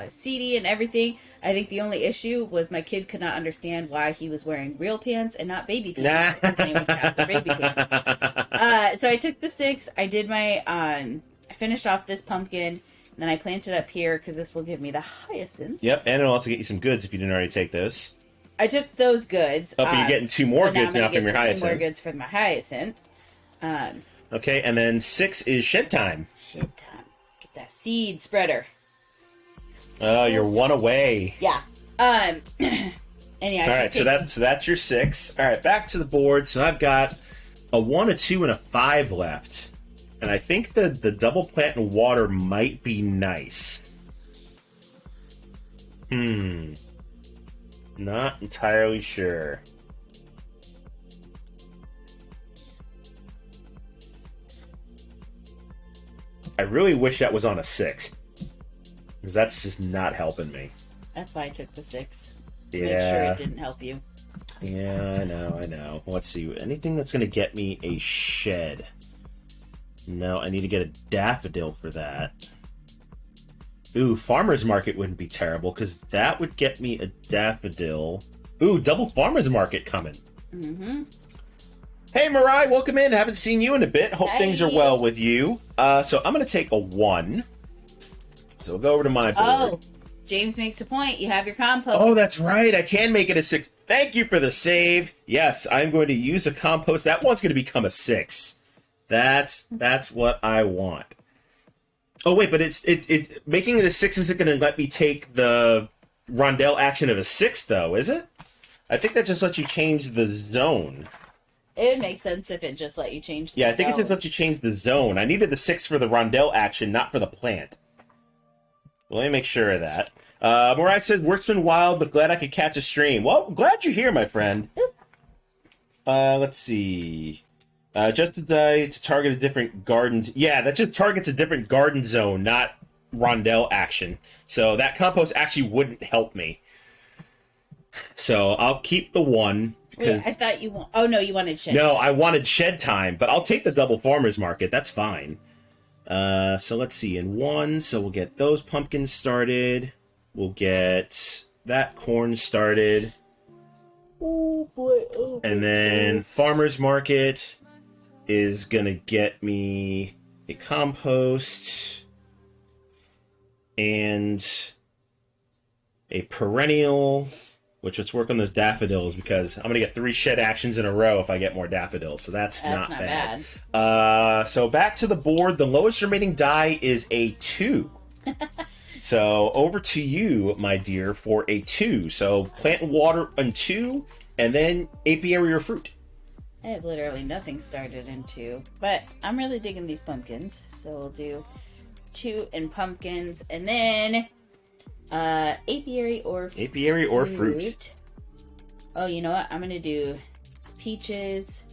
CD and everything. I think the only issue was my kid could not understand why he was wearing real pants and not baby pants. His name was Casper Baby Pants. So I took the 6. I did my I finished off this pumpkin, and then I planted up here because this will give me the hyacinth. Yep, and it'll also get you some goods if you didn't already take those. I took those goods. Oh, but you're getting 2 more goods now from your hyacinth. 2 more goods for my hyacinth. Okay, and then 6 is shed time. Shed time. Get that seed spreader. Oh, you're 1 away. Yeah. And And yeah, All right, so that's your 6. All right, back to the board. So I've got a 1, a 2, and a 5 left. And I think the double plant and water might be nice. Not entirely sure. I really wish that was on a 6. Because that's just not helping me. That's why I took the 6. To Yeah. make sure it didn't help you. Yeah, I know. Let's see. Anything that's going to get me a shed. No, I need to get a daffodil for that. Ooh, farmer's market wouldn't be terrible, because that would get me a daffodil. Ooh, double farmer's market coming. Mm-hmm. Hey, Mirai, welcome in. Haven't seen you in a bit. Hope Hi. things are well with you. So I'm going to take a 1. So we'll go over to my board. Oh, James makes a point. You have your compost. Oh, that's right. I can make it a 6. Thank you for the save. Yes, I'm going to use a compost. That one's going to become a 6. That's what I want. Oh wait, but it making it a 6 isn't going to let me take the rondelle action of a 6, though, is it? I think that just lets you change the zone. It would make sense if it just let you change the Yeah, I think it just lets you change the zone. I needed the 6 for the rondelle action, not for the plant. Well, let me make sure of that. Morai says, work's been wild, but glad I could catch a stream. Well, glad you're here, my friend. Let's see. Just to target a different garden... Yeah, that just targets a different garden zone, not rondelle action. So that compost actually wouldn't help me. So I'll keep the 1. Wait, I thought you want... Oh, no, you wanted shed. No, I wanted shed time, but I'll take the double farmer's market. That's fine. So let's see. In 1, so we'll get those pumpkins started. We'll get that corn started. Oh, boy. Oh, And then farmer's market is going to get me a compost and a perennial, which let's work on those daffodils because I'm going to get 3 shed actions in a row if I get more daffodils. So that's not bad. So back to the board. The lowest remaining die is a 2. So over to you, my dear, for a 2. So plant and water on 2, and then apiary or fruit. I have literally nothing started in 2, but I'm really digging these pumpkins. So we'll do 2 and pumpkins, and then apiary or fruit. Oh, you know what? I'm gonna do peaches,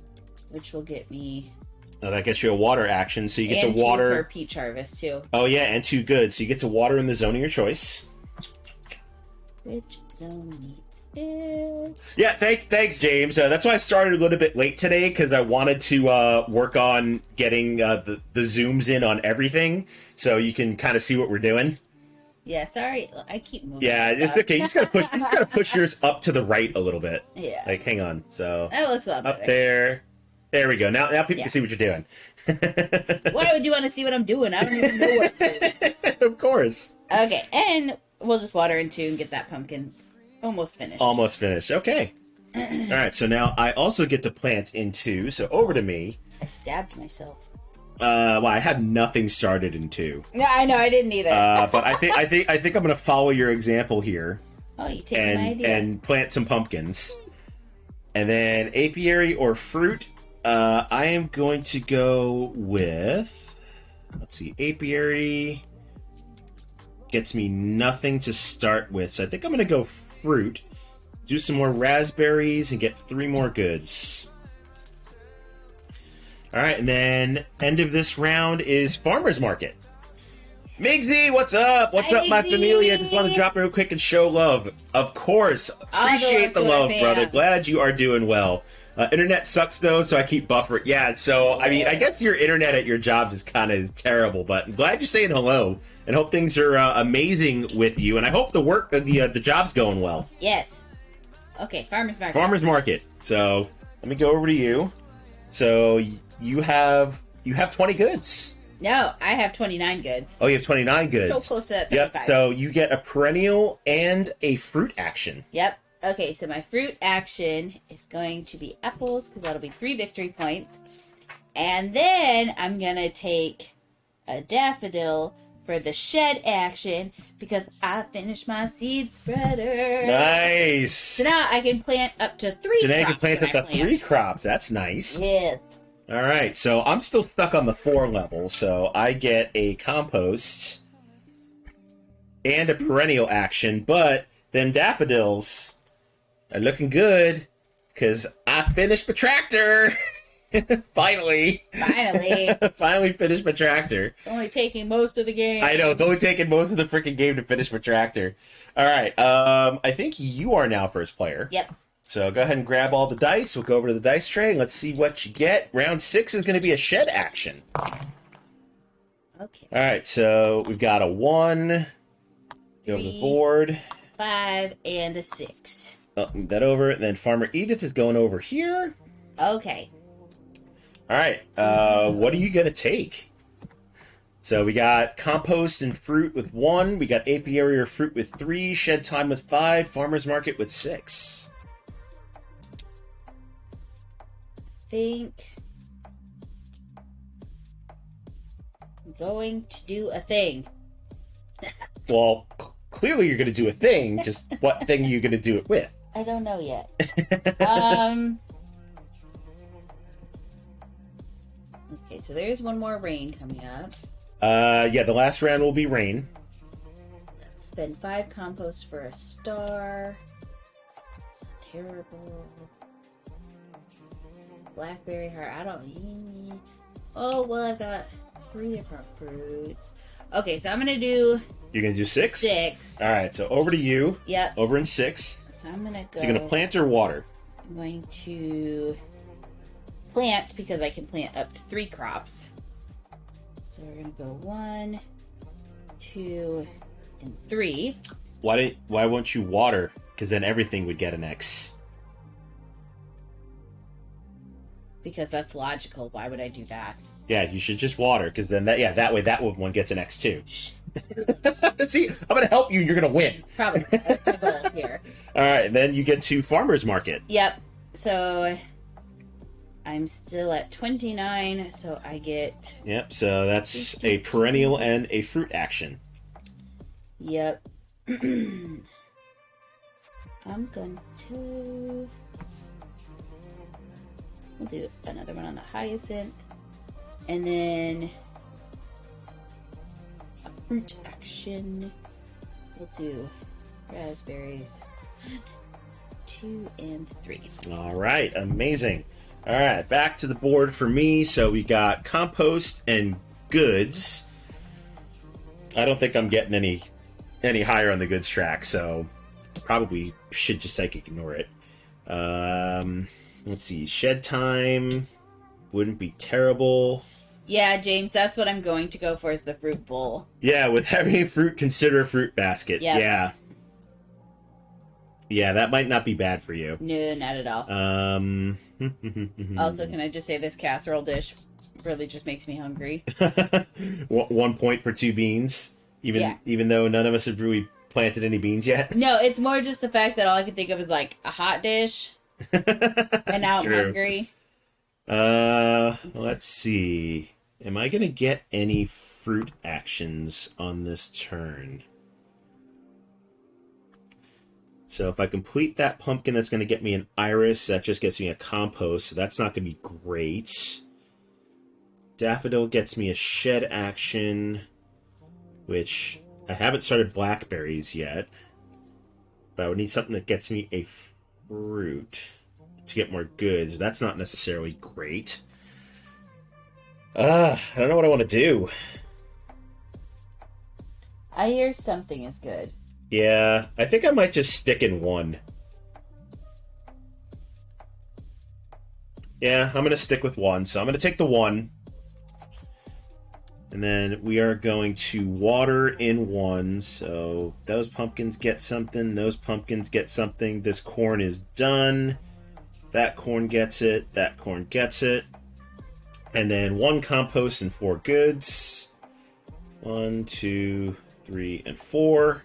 which will get me. Oh, that gets you a water action, so you get and to water. 2 for peach harvest too. Oh yeah, and 2 good, so you get to water in the zone of your choice. Which zone needs it? Yeah, thanks, James. That's why I started a little bit late today because I wanted to work on getting the zooms in on everything, so you can kind of see what we're doing. Yeah, sorry, I keep moving. Yeah, it's okay. You just gotta push yours up to the right a little bit. Yeah. Like, hang on. So That looks a lot better. up there. There we go. Now people can see what you're doing. Why would you want to see what I'm doing? I don't even know what I'm doing. Of course. Okay, and we'll just water in 2 and get that pumpkin almost finished. Almost finished. Okay. All right. So now I also get to plant in 2. So over to me. I stabbed myself. Well, I have nothing started in 2. Yeah, I know, I didn't either. But I think I'm gonna follow your example here. Oh, you take my idea. And plant some pumpkins. And then apiary or fruit. I am going to go with, let's see, apiary gets me nothing to start with. So I think I'm going to go fruit, do some more raspberries, and get 3 more goods. All right, and then end of this round is farmer's market. Migsy, what's up? What's Hi, up, my Migsy. familia? Just want to drop in real quick and show love. Of course. Appreciate the love, brother. Glad you are doing well. Internet sucks, though, so I keep buffering. Yeah, so, I mean, I guess your internet at your job is kind of terrible, but I'm glad you're saying hello, and hope things are amazing with you, and I hope the job's going well. Yes. Okay, farmer's market. Farmer's market. So, let me go over to you. So, you have 20 goods. No, I have 29 goods. Oh, you have 29 goods. So close to that 35. Yep, so you get a perennial and a fruit action. Yep. Okay, so my fruit action is going to be apples, because that'll be 3 victory points. And then I'm going to take a daffodil for the shed action because I finished my seed spreader. Nice. So now I can plant up to 3 So now you crops. can plant up to 3 crops. That's nice. Yes. All right, so I'm still stuck on the 4 level, so I get a compost and a perennial action, but them daffodils are looking good because I finished my tractor. Finally. Finally finished my tractor. It's only taking most of the game. I know, it's only taking most of the freaking game to finish my tractor. All right, I think you are now first player. Yep. So go ahead and grab all the dice. We'll go over to the dice tray and let's see what you get. Round 6 is going to be a shed action. Okay. All right, so we've got a 1. Go over the board. 5 and a 6. Oh, move that over. And then Farmer Edith is going over here. Okay. All right, what are you going to take? So we got compost and fruit with 1. We got apiary or fruit with 3. Shed time with 5. Farmer's market with 6. Think I'm going to do a thing. Well, clearly you're going to do a thing. Just what thing are you going to do it with? I don't know yet. Okay, so there's one more rain coming up. Yeah, the last round will be rain. Let's spend 5 compost for a star. It's not terrible. Blackberry heart. I don't. Oh well, I've got 3 different fruits. Okay, so I'm gonna do. You're gonna do 6. 6. All right. So over to you. Yep. Over in 6. So I'm gonna go. So you're gonna plant or water? I'm going to plant because I can plant up to 3 crops. So we're gonna go 1, 2, and 3. Why won't you water? Because then everything would get an X. Because that's logical. Why would I do that? Yeah, you should just water, because then that way that one gets an X too. See, I'm gonna help you. You're gonna win. Probably. That's my goal here. All right, and then you get to farmer's market. Yep. So I'm still at 29, so I get. Yep. So that's a perennial and a fruit action. Yep. I'm going to. We'll do another one on the hyacinth. And then a fruit action. We'll do raspberries 2 and 3. All right, amazing. All right, back to the board for me. So we got compost and goods. I don't think I'm getting any higher on the goods track, so probably should just ignore it. Let's see, shed time wouldn't be terrible. Yeah, James, that's what I'm going to go for is the fruit bowl. Yeah, with heavy fruit, consider a fruit basket. Yep. Yeah. Yeah, that might not be bad for you. No, not at all. Also, can I just say this casserole dish really just makes me hungry? 1 point per 2 beans, even though none of us have really planted any beans yet. No, it's more just the fact that all I can think of is like a hot dish. And now I'm hungry. Let's see. Am I gonna get any fruit actions on this turn? So if I complete that pumpkin, that's gonna get me an iris. That just gets me a compost, so that's not gonna be great. Daffodil gets me a shed action, which I haven't started blackberries yet. But I would need something that gets me a fruit to get more goods. That's not necessarily great. I don't know what I want to do. I hear something is good. Yeah, I think I might just stick in 1. Yeah, I'm going to stick with 1. So I'm going to take the 1. And then we are going to water in 1. So those pumpkins get something. Those pumpkins get something. This corn is done. That corn gets it. That corn gets it. And then 1 compost and 4 goods. 1, 2, 3, and 4.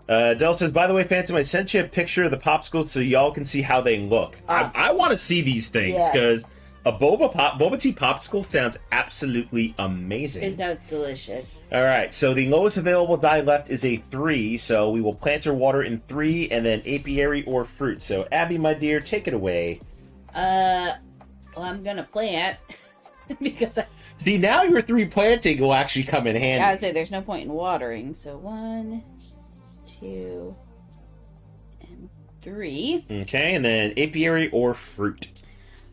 Del says, by the way, Phantom, I sent you a picture of the popsicles so y'all can see how they look. Awesome. I want to see these things because A boba tea popsicle sounds absolutely amazing. It sounds delicious. All right, so the lowest available die left is a 3, so we will plant or water in 3, and then apiary or fruit. So, Abby, my dear, take it away. Well, I'm gonna plant because See, now your 3 planting will actually come in handy. I would say there's no point in watering. So 1, 2, and 3. Okay, and then apiary or fruit.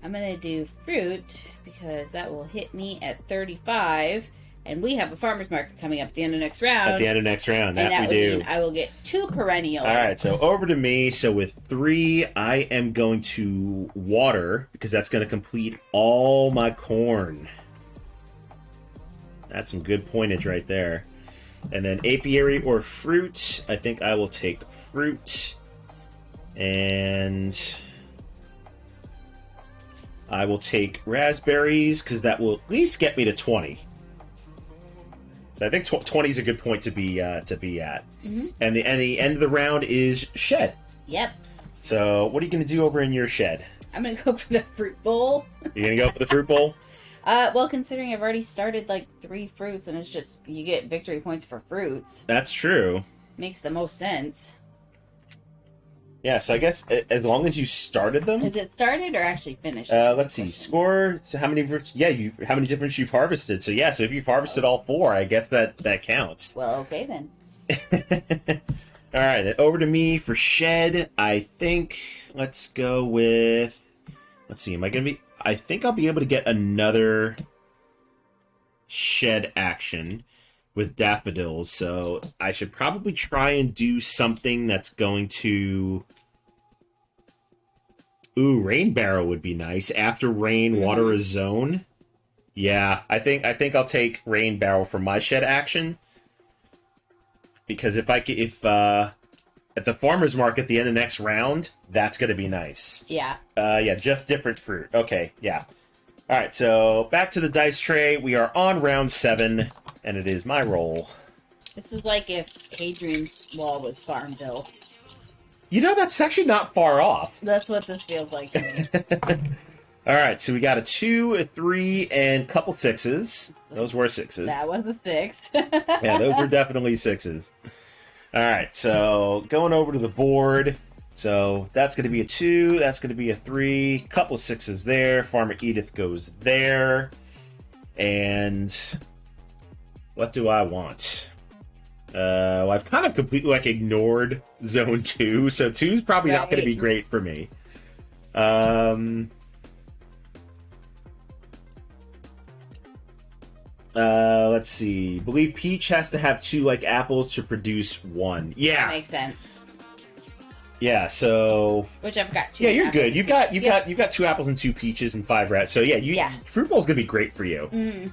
I'm gonna do fruit because that will hit me at 35, and we have a farmer's market coming up at the end of next round. At the end of next round, and that we do. Mean I will get 2 perennials. All right, so over to me. So with 3, I am going to water because that's going to complete all my corn. That's some good pointage right there. And then apiary or fruit. I think I will take fruit. And I will take raspberries because that will at least get me to 20. So I think 20 is a good point to be at. Mm-hmm. And the end of the round is shed. Yep. So what are you going to do over in your shed? I'm going to go for the fruit bowl. You're going to go for the fruit bowl? Well, considering I've already started like 3 fruits, and it's just you get victory points for fruits. That's true. Makes the most sense. Yeah, so I guess as long as you started them. Is it started or actually finished? Let's see. Score. So how many? Yeah, how many different you've harvested? So yeah, so if you've harvested all 4, I guess that counts. Well, okay then. All right, then over to me for shed. I think let's go with. Let's see. Am I gonna be? I think I'll be able to get another shed action with daffodils. So I should probably try and do something that's going to. Ooh, rain barrel would be nice. After rain, water a zone. Yeah, I think I'll take rain barrel for my shed action. Because if at the farmer's market at the end of next round, that's gonna be nice. Yeah. Yeah, just different fruit. Okay, yeah. All right, so back to the dice tray. We are on round 7, and it is my roll. This is like if Hadrian's Wall was Farmville. You know, that's actually not far off. That's what this feels like to me. All right, so we got a 2, a 3, and a couple 6s. Those were 6s. That was a 6. Yeah, those were definitely 6s. All right, so going over to the board. So that's going to be a 2, that's going to be a 3, couple 6s there. Farmer Edith goes there. And what do I want? Well, I've kind of completely ignored zone 2, so 2 is probably not going to be great for me. Let's see. Believe Peach has to have 2 apples to produce 1. Yeah, That makes sense. Yeah, so Which I've got 2. yeah, you're good. You've got 2 apples and 2 peaches and 5 rats. So yeah, fruit bowl's gonna be great for you. Mm-hmm.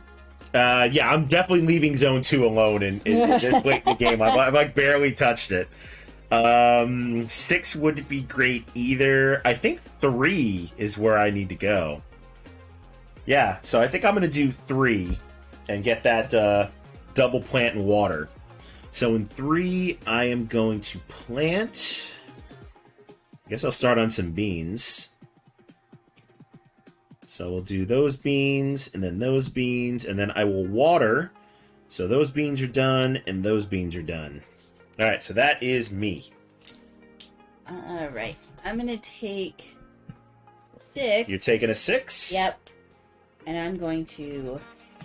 Yeah, I'm definitely leaving zone 2 alone in this late in the game. I've barely touched it. 6 wouldn't be great either. I think 3 is where I need to go. Yeah, so I think I'm gonna do 3 and get that double plant and water. So in 3, I am going to plant. I guess I'll start on some beans. So we'll do those beans, and then those beans, and then I will water. So those beans are done, and those beans are done. Alright, so that is me. Alright. I'm going to take 6. You're taking a 6? Yep. And I'm going to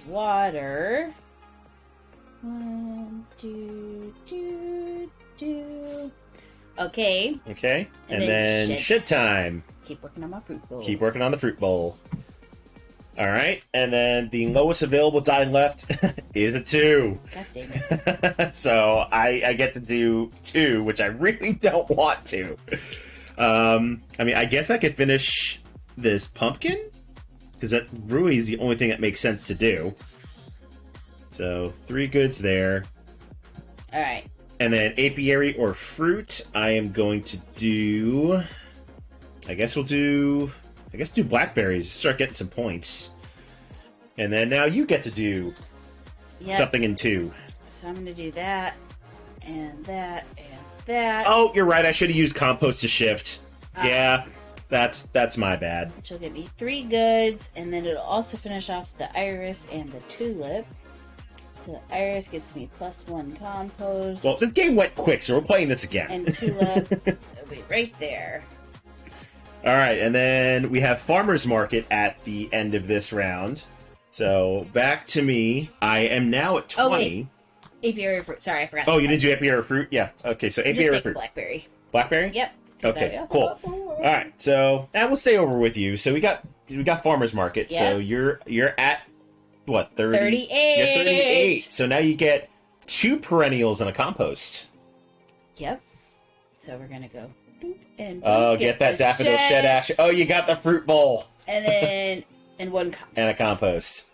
water. 1, 2, 2. Okay. Okay. And then shed time. Keep working on my fruit bowl. Keep working on the fruit bowl. Alright. And then the lowest available die left is a 2. God damn it. So I get to do 2, which I really don't want to. I mean, I guess I could finish this pumpkin, because that really is the only thing that makes sense to do. So 3 goods there. Alright. And then apiary or fruit, I am going to do. I guess do blackberries. Start getting some points. And then now you get to do something in 2. So I'm going to do that, and that, and that. Oh, you're right. I should have used compost to shift. Yeah, That's my bad. Which will get me 3 goods, and then it'll also finish off the iris and the tulip. So iris gets me +1 compost. Well, this game went quick, so we're playing this again. And tulip will be right there. All right, and then we have Farmer's Market at the end of this round. So back to me. I am now at 20. Oh, wait. Apiary fruit. Sorry, I forgot. Oh, you didn't do apiary fruit? Yeah. Okay, so apiary fruit. Blackberry. Blackberry? Yep. Okay, cool. All right, so now we'll stay over with you. So we got Farmer's Market. Yep. So you're at what, 30? 38. You're 38. So now you get 2 perennials and a compost. Yep. So we're gonna go. And Get that daffodil shed ash. Oh, you got the fruit bowl. And then and 1 compost. And a compost.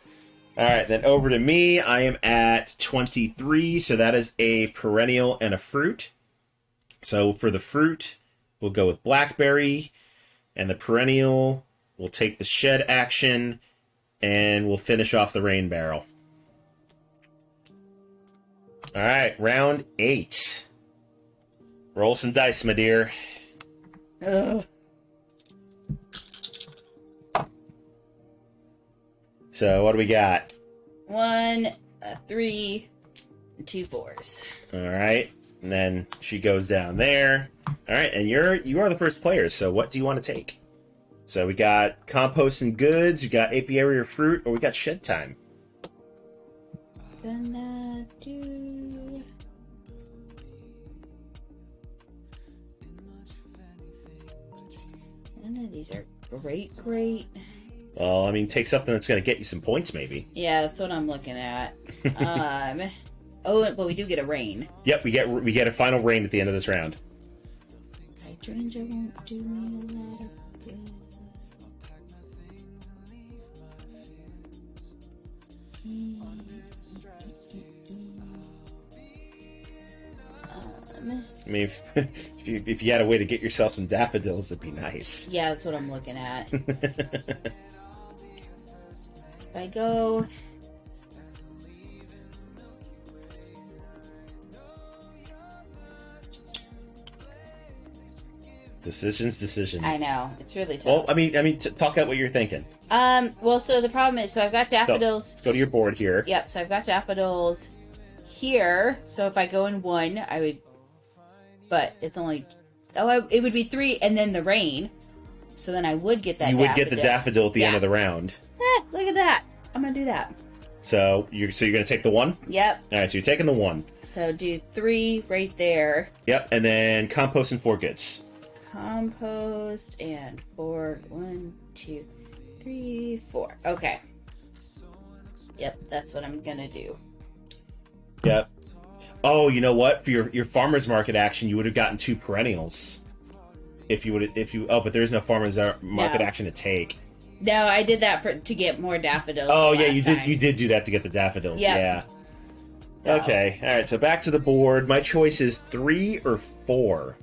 All right, then over to me. I am at 23, so that is a perennial and a fruit. So for the fruit, we'll go with blackberry, and the perennial, we'll take the shed action, and we'll finish off the rain barrel. All right, round 8. Roll some dice, my dear. Ugh. So what do we got? 1, 3, and 2 4s. All right, and then she goes down there. All right, and you are the first player. So what do you want to take? So we got compost and goods. We got apiary or fruit, or we got shed time. Gonna do. None of these are great. Well, I mean, take something that's going to get you some points, maybe. Yeah, that's what I'm looking at. Oh, but we do get a rain. Yep, we get a final rain at the end of this round. Hydrangea won't do me a lot of good. I mean, if you had a way to get yourself some daffodils, it'd be nice. Yeah, that's what I'm looking at. If I go... Decisions. I know, it's really tough. Well, I mean, talk out what you're thinking. Well, so the problem is, so I've got daffodils. So, let's go to your board here. Yep, so I've got daffodils here. So if I go in 1, I would... But it's only... Oh, it would be 3 and then the rain. So then I would get that You would get the daffodil at the end of the round. Look at that. I'm going to do that. So you're going to take the 1? Yep. All right, so you're taking the 1. So do 3 right there. Yep, and then compost and 4 goods. Compost and 4. 1, 2, 3, 4. Okay. Yep, that's what I'm going to do. Yep. Oh, you know what? For your farmer's market action, you would have gotten 2 perennials. But there's no farmer's market action to take. No, I did that to get more daffodils. Oh yeah, you did do that to get the daffodils. Yep. Yeah. So. Okay. All right. So back to the board. My choice is 3 or 4.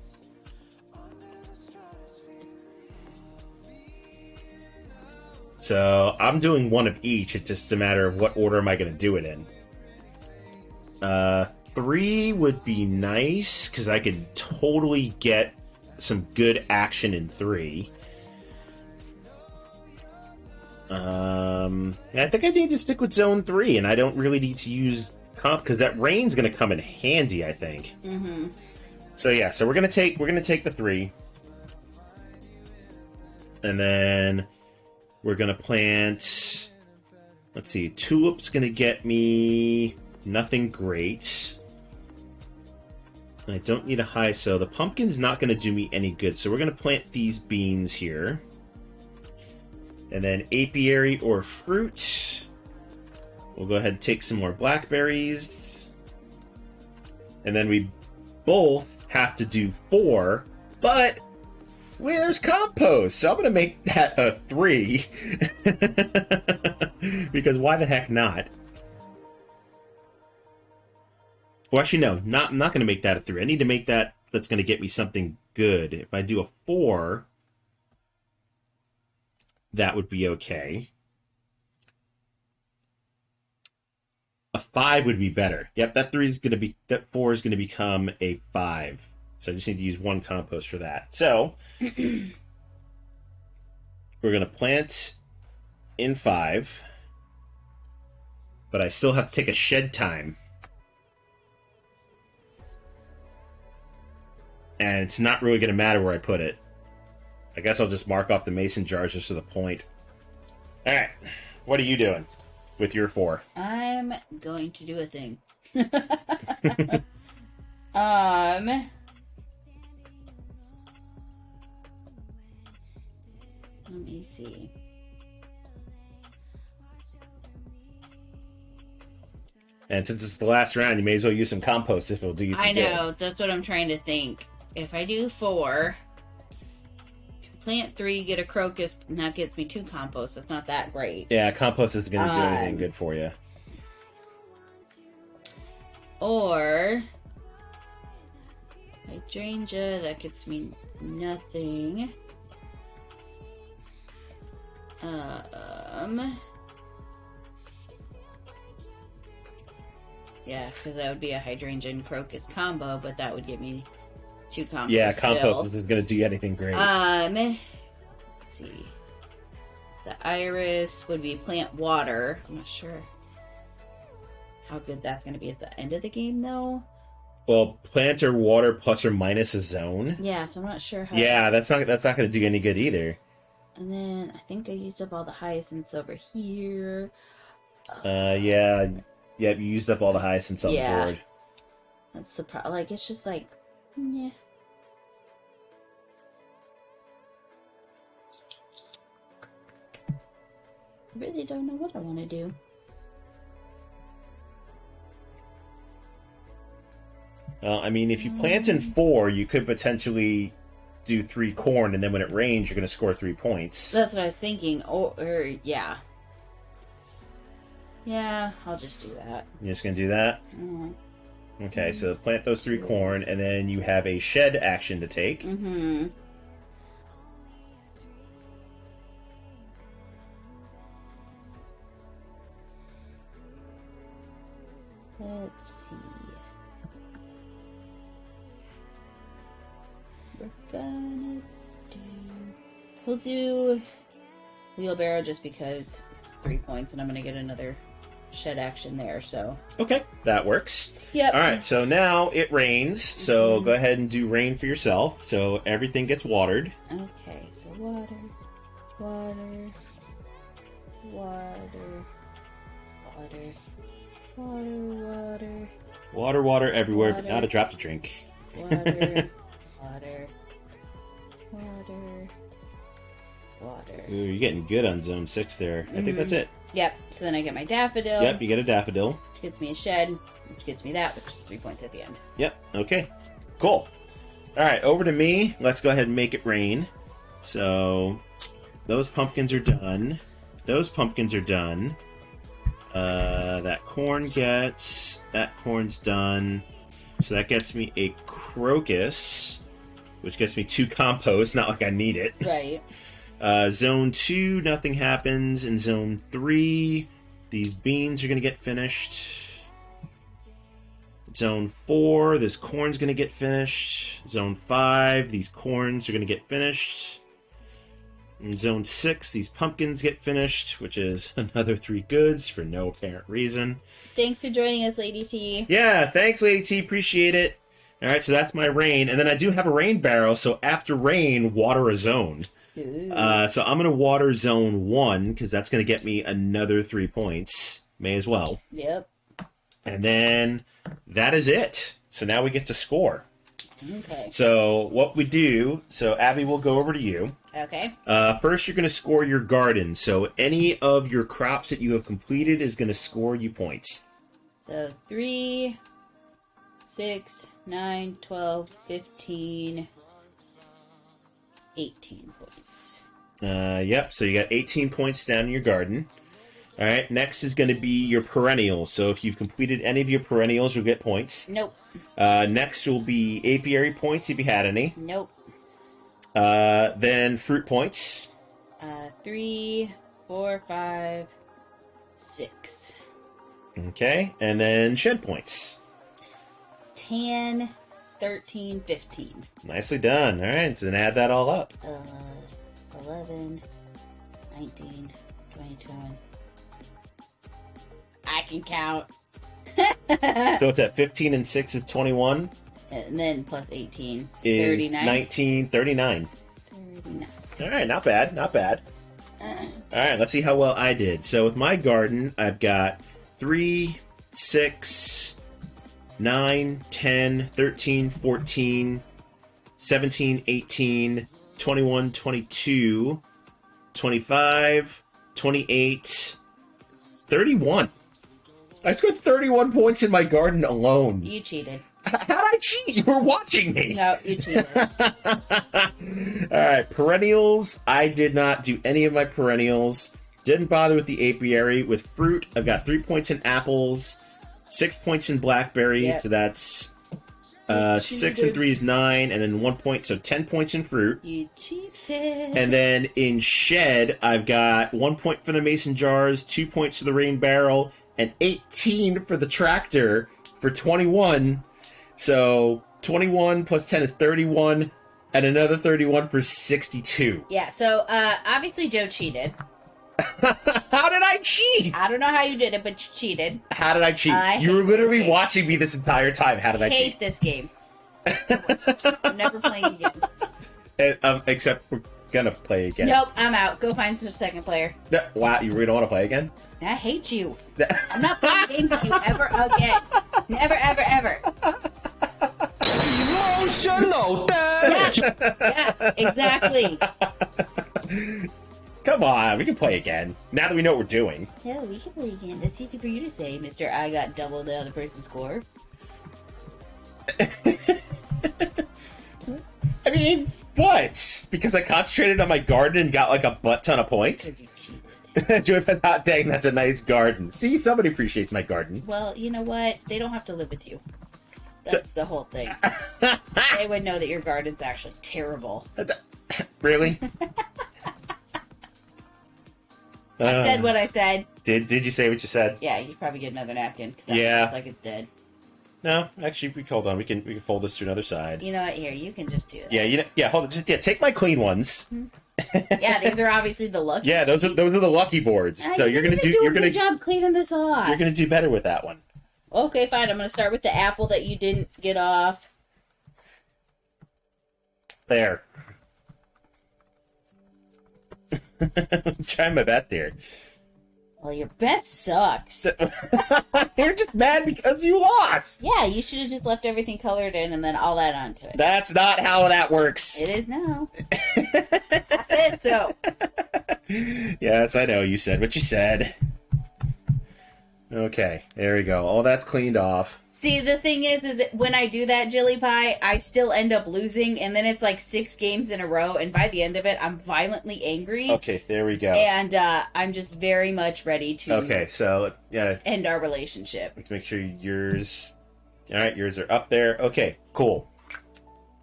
So I'm doing 1 of each. It's just a matter of what order am I going to do it in. 3 would be nice because I could totally get some good action in 3. I think I need to stick with Zone 3, and I don't really need to use comp because that rain's going to come in handy, I think. Mm-hmm. So yeah, so we're gonna take the 3, and then we're gonna plant. Let's see, tulip's gonna get me nothing great. I don't need a high, so the pumpkin's not going to do me any good. So we're going to plant these beans here. And then apiary or fruit. We'll go ahead and take some more blackberries. And then we both have to do 4. But there's compost, so I'm going to make that a 3. Because why the heck not? Well, actually, no. I'm not going to make that a 3. I need to make that's going to get me something good. If I do a 4, that would be okay. A 5 would be better. Yep, that 4 is going to become a 5. So I just need to use 1 compost for that. So we're going to plant in 5. But I still have to take a shed time. And it's not really going to matter where I put it. I guess I'll just mark off the mason jars just to the point. Alright. What are you doing with your 4? I'm going to do a thing. Let me see. And since it's the last round, you may as well use some compost if it'll do you some I know, good. that's what I'm trying to think. If I do 4, plant 3, get a crocus, and that gets me 2 compost. That's not that great. Yeah, compost isn't going to do anything good for you. Or hydrangea, that gets me nothing. Yeah, because that would be a hydrangea and crocus combo, but that would give me 2 compost. Yeah, still. compost isn't going to do you anything great. Let's see. The iris would be plant water. I'm not sure how good that's going to be at the end of the game, though. Well, plant or water plus or minus a zone. Yeah, so I'm not sure how. Yeah, that's not going to do you any good either. And then I think I used up all the hyacinths over here. Yeah, you used up all the hyacinths on the board. That's the problem. Like, it's just like, yeah. I really don't know what I want to do. Well, I mean, if you plant in 4, you could potentially do 3 corn, and then when it rains, you're going to score 3 points. That's what I was thinking. Or yeah. Yeah, I'll just do that. You're just going to do that? Mm-hmm. Okay, so plant those 3 corn, and then you have a shed action to take. Mm-hmm. Let's see. We're gonna do... We'll do wheelbarrow just because it's 3 points and I'm gonna get another shed action there, so... Okay, that works. Yep. Alright, so now it rains, so go ahead and do rain for yourself, so everything gets watered. Okay, so water, water, water, water, water, water, Water everywhere, but Water. not a drop to drink. water, water, water, water. Ooh, you're getting good on zone 6 there. I think that's it. Yep, so then I get my daffodil. Yep, you get a daffodil. Which gets me a shed, which gets me that, which is 3 points at the end. Yep, okay. Cool. Alright, over to me. Let's go ahead and make it rain. So, those pumpkins are done. Those pumpkins are done. That corn's done. So that gets me a crocus, which gets me 2 compost, not like I need it. Right. Zone 2, nothing happens. In Zone 3, these beans are going to get finished. Zone 4, this corn's going to get finished. Zone 5, these corns are going to get finished. In Zone 6, these pumpkins get finished, which is another 3 goods for no apparent reason. Thanks for joining us, Lady T. Yeah, thanks, Lady T. Appreciate it. All right, so that's my rain. And then I do have a rain barrel, so after rain, water a zone. Ooh. So I'm going to water Zone 1, because that's going to get me another 3 points. May as well. Yep. And then that is it. So now we get to score. Okay. So what we do, so Abby, will go over to you. Okay. First, you're going to score your garden. So any of your crops that you have completed is going to score you points. So 3, 6, 9, 12, 15, 18 points. Yep, so you got 18 points down in your garden. All right, next is going to be your perennials. So if you've completed any of your perennials, you'll get points. Nope. Next will be apiary points if you had any. Nope. Then fruit points. 3, 4, 5, 6. Okay, and then shed points. 10, 13, 15. Nicely done. All right, so then add that all up. 11, 19, 21. I can count. So it's at 15 and 6 is 21. And then plus 18. Is 39. 19, 39. 39. All right, not bad, not bad. All right, let's see how well I did. So with my garden, I've got 3, 6, 9, 10, 13, 14, 17, 18, 21, 22, 25, 28, 31. I scored 31 points in my garden alone. You cheated. How'd I cheat? You were watching me. No, you cheated. All right, perennials. I did not do any of my perennials. Didn't bother with the apiary. With fruit, I've got 3 points in apples, 6 points in blackberries. Yep. So that's 6 and 3 is 9, and then 1 point, so 10 points in fruit. You cheated. And then in shed, I've got 1 point for the mason jars, 2 points for the rain barrel, and 18 for the tractor for 21. So 21 plus 10 is 31, and another 31 for 62. Yeah, so obviously Joe cheated. How did I cheat? I don't know how you did it, but you cheated. How did I cheat? You were hate literally this game. watching me this entire time. How did I Hate cheat? this game. I'm never playing again. Except we're gonna play again. Nope, I'm out. Go find some second player. No, wow, you really don't want to play again? I hate you. I'm not playing games with you ever again. Never, ever, ever. Emotional damage. Yeah, exactly. Come on, we can play again. Now that we know what we're doing. Yeah, we can play again. That's easy for you to say, Mr. I got double the other person's score. I mean, what? Because I concentrated on my garden and got like a butt ton of points? Because you cheated. Joey said, "Hot dang, that's a nice garden." See, somebody appreciates my garden. Well, you know what? They don't have to live with you. That's the whole thing. They would know that your garden's actually terrible. Really? I said what I said. Did you say what you said? Yeah, you probably get another napkin because that Yeah. looks like it's dead. No, actually, hold on. We can fold this to another side. You know what? Here, you can just do that. Yeah. Hold on. Take my clean ones. Yeah, these are obviously the lucky. Yeah, those are the lucky boards. So you're gonna do a good job cleaning this off. You're gonna do better with that one. Okay, fine. I'm gonna start with the apple that you didn't get off. There. I'm trying my best here. Well, your best sucks. You're just mad because you lost. Yeah, you should have just left everything colored in and then all that onto it. That's not how that works. It is now. I said so. Yes, I know. You said what you said. Okay, there we go. All that's cleaned off. See, the thing is that when I do that, Jilly Pie, I still end up losing, and then it's like 6 games in a row, and by the end of it, I'm violently angry. Okay, there we go. And I'm just very much ready to Okay, so, yeah. end our relationship. Let's make sure yours... Alright, yours are up there. Okay, cool.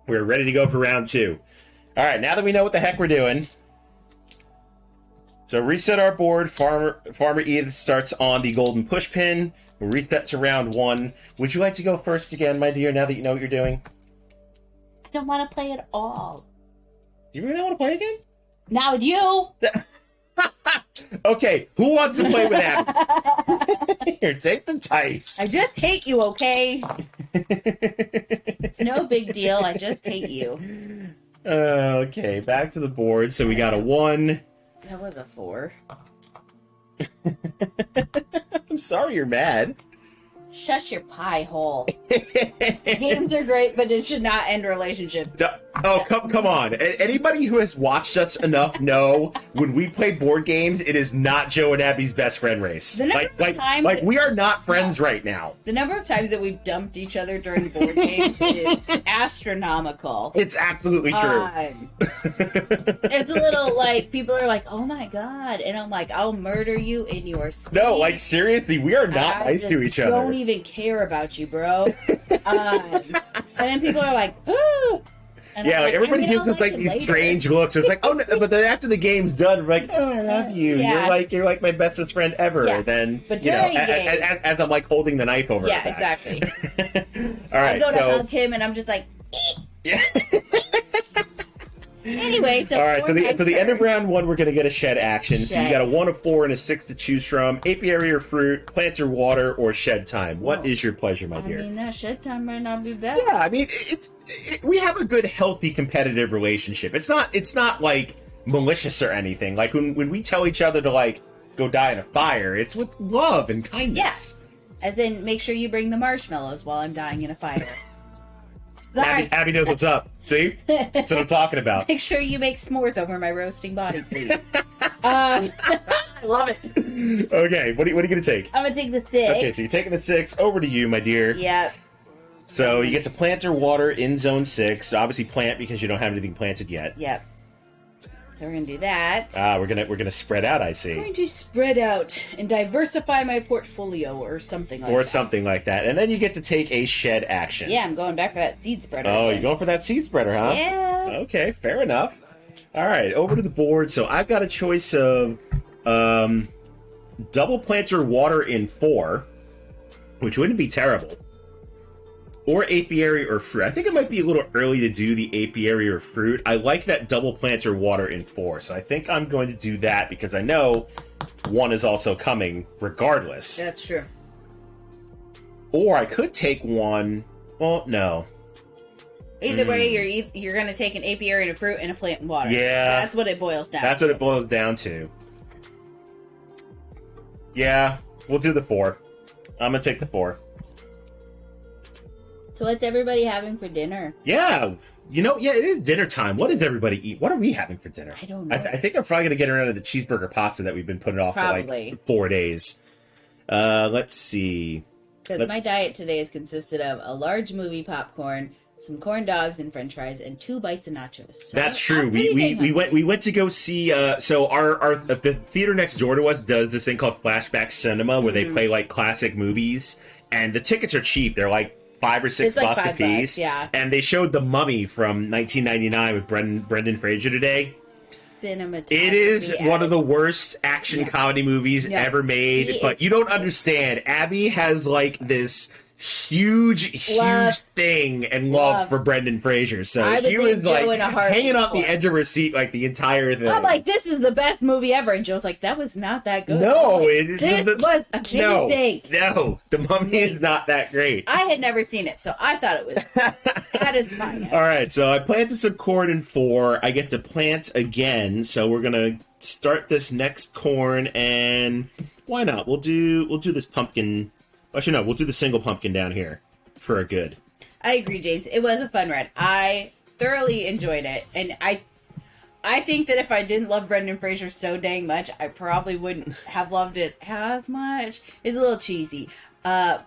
We're ready to go for round 2. Alright, now that we know what the heck we're doing... So reset our board. Farmer Edith starts on the golden push pin. We'll reset to round 1. Would you like to go first again, my dear, now that you know what you're doing? I don't want to play at all. Do you really not want to play again? Not with you! Okay, who wants to play with Abby? Here, take the dice. I just hate you, okay? It's no big deal. I just hate you. Okay, back to the board. So we got a 1. That was a 4. I'm sorry you're mad. Shush your pie hole. Games are great, but it should not end relationships. No, oh, come on. Anybody who has watched us enough know when we play board games, it is not Joe and Abby's best friend race. The number of times like we are not friends right now. The number of times that we've dumped each other during board games is astronomical. It's absolutely true. It's a little like, people are like, oh my god. And I'm like, I'll murder you in your sleep. No, like seriously, we are not nice to each other. I don't even care about you, bro. And then people are like, oh. And yeah, I'm like everybody gives us like these strange looks. It's like, oh, no, but then after the game's done, we're like, oh, I love you. Yeah. You're like my bestest friend ever. Yeah. And then, But you know, during games- as I'm like holding the knife over. Yeah, her back. exactly. All right, I go to so hug him and I'm just like, yeah. anyway. Anyway, so all right. for So my the end of turn- round one, we're gonna get a shed action. So you Shed. got a 1 of 4 and a 6 to choose from. Apiary or fruit, plants or water, or shed time. What is your pleasure, my dear? I mean, that shed time might not be bad. Yeah, I mean, we have a good, healthy, competitive relationship. It's not like malicious or anything. Like when we tell each other to like go die in a fire, it's with love and kindness. As in, make sure you bring the marshmallows while I'm dying in a fire. Sorry. Abby knows what's up. See, that's what I'm talking about. Make sure you make s'mores over my roasting body, please. I love it. Okay, what are you gonna take? I'm gonna take the 6. Okay, so you're taking the 6. Over to you, my dear. Yep. So you get to plant or water in zone 6. So obviously plant because you don't have anything planted yet. Yep. So we're gonna do that. We're gonna spread out. I see. I'm going to spread out and diversify my portfolio or something like that. Or something like that, and then you get to take a shed action. Yeah, I'm going back for that seed spreader. Oh, you're going for that seed spreader, huh? Yeah. Okay, fair enough. All right, over to the board. So I've got a choice of double planter water in 4, which wouldn't be terrible, or apiary or fruit. I think it might be a little early to do the apiary or fruit. I like that double planter water in 4, so I think I'm going to do that because I know 1 is also coming regardless. That's true. Or I could take 1. Well, no. Either way, you're going to take an apiary and a fruit and a plant and water. Yeah. That's what it boils down That's to. what it boils down to. Yeah, we'll do the 4. I'm going to take the 4. So what's everybody having for dinner? Yeah, it is dinner time. What does everybody eat? What are we having for dinner? I don't know. I think I'm probably going to get around to the cheeseburger pasta that we've been putting off for Probably. like 4 days. Let's see. Because my diet today has consisted of a large movie popcorn, some corn dogs and french fries, and 2 bites of nachos. So That's true. I'm pretty dang We hungry. went to go see. So the theater next door to us does this thing called Flashback Cinema, where they play like classic movies, and the tickets are cheap. They're like $5 or $6 It's like a $5, piece. yeah. And they showed The Mummy from 1999 with Brendan Fraser today. Cinematography. It is one of the adds- worst action Yeah. comedy movies Yeah. ever made, He but is you don't funny. understand. Abby has like this huge Love. thing and love Love. for Brendan Fraser. So I would she leave was Joe like in a heartbeat hanging off the for it. edge of her seat like the entire thing. I'm like, this is the best movie ever. And Joe's like, that was not that good. no, I'm like, it, this was amazing. No, The Mummy is not that great. I had never seen it, so I thought it was at its finest. All right, so I planted some corn in 4. I get to plant again, so we're gonna start this next corn, and why not? We'll do this pumpkin. Actually, no, we'll do the single pumpkin down here for a good. I agree, James. It was a fun ride. I thoroughly enjoyed it, and I think that if I didn't love Brendan Fraser so dang much, I probably wouldn't have loved it as much. It's a little cheesy, but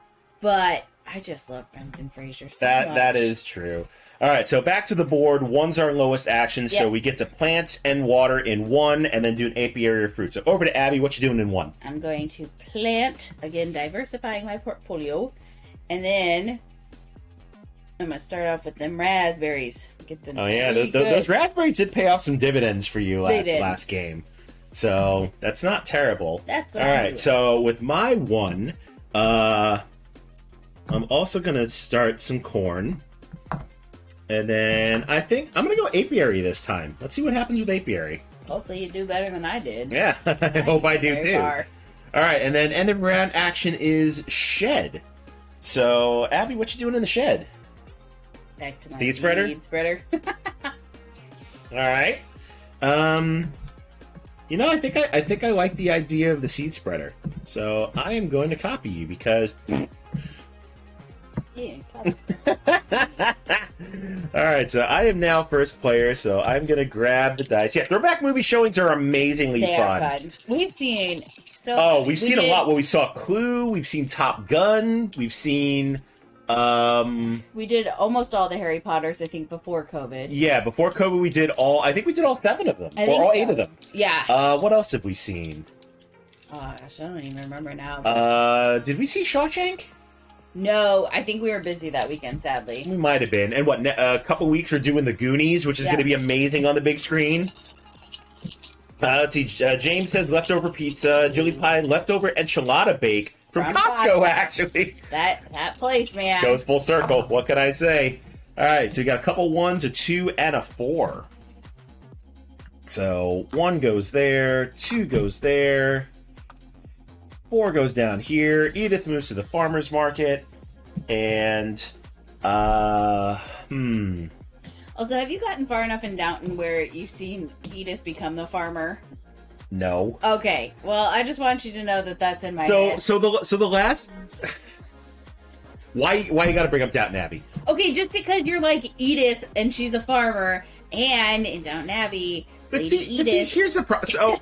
I just love Brendan Fraser so much. That is true. All right, so back to the board. 1's our lowest action, so Yep. we get to plant and water in 1, and then do an apiary or fruit. So over to Abby. What you doing in 1? I'm going to plant, again, diversifying my portfolio, and then I'm going to start off with them raspberries. Get them Oh yeah, really those good. raspberries did pay off some dividends for you They did. last game. So that's not terrible. That's what All I'm right, doing. so with my 1, I'm also gonna start some corn, and then I think I'm gonna go apiary this time. Let's see what happens with apiary. Hopefully you do better than I did. Yeah, I hope I didn't do get very too. far. All right, and then end of round action is shed. So Abby, what you doing in the shed? Back to my Seed spreader? seed spreader. All right. I think I like the idea of the seed spreader. So I am going to copy you because. Yeah, All right, so I am now first player, so I'm gonna grab the dice. Yeah, throwback movie showings are amazingly they fun. are fun. We've seen so. Oh, many. we've seen a lot. Well, we saw Clue. We've seen Top Gun. We've seen. We did almost all the Harry Potters, I think, before COVID. Yeah, before COVID, we did all. I think we did all 7 of them, I or think all so. 8 of them. Yeah. What else have we seen? Oh gosh, I don't even remember now. Did we see Shawshank? No, I think we were busy that weekend, sadly. We might have been. And a couple weeks we're doing the Goonies, which is Yeah. going to be amazing on the big screen. Let's see. James says leftover pizza. Julie Pie, leftover enchilada bake from Costco, actually. That place, man. Goes full circle. What can I say? All right, so we got a couple 1s, a 2, and a 4. So 1 goes there, 2 goes there, 4 goes down here. Edith moves to the farmer's market, and Also, have you gotten far enough in Downton where you've seen Edith become the farmer? No. Okay, well, I just want you to know that that's in my head. So the last. Why you got to bring up Downton Abbey? Okay, just because you're like Edith and she's a farmer, and in Downton Abbey, Lady Edith. Here's the problem.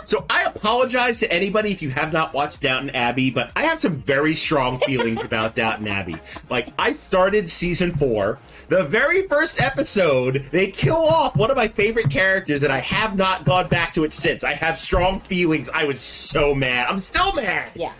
So I apologize to anybody if you have not watched Downton Abbey, but I have some very strong feelings about Downton Abbey. Like, I started season 4. The very first episode, they kill off one of my favorite characters, and I have not gone back to it since. I have strong feelings. I was so mad. I'm still mad. Yeah.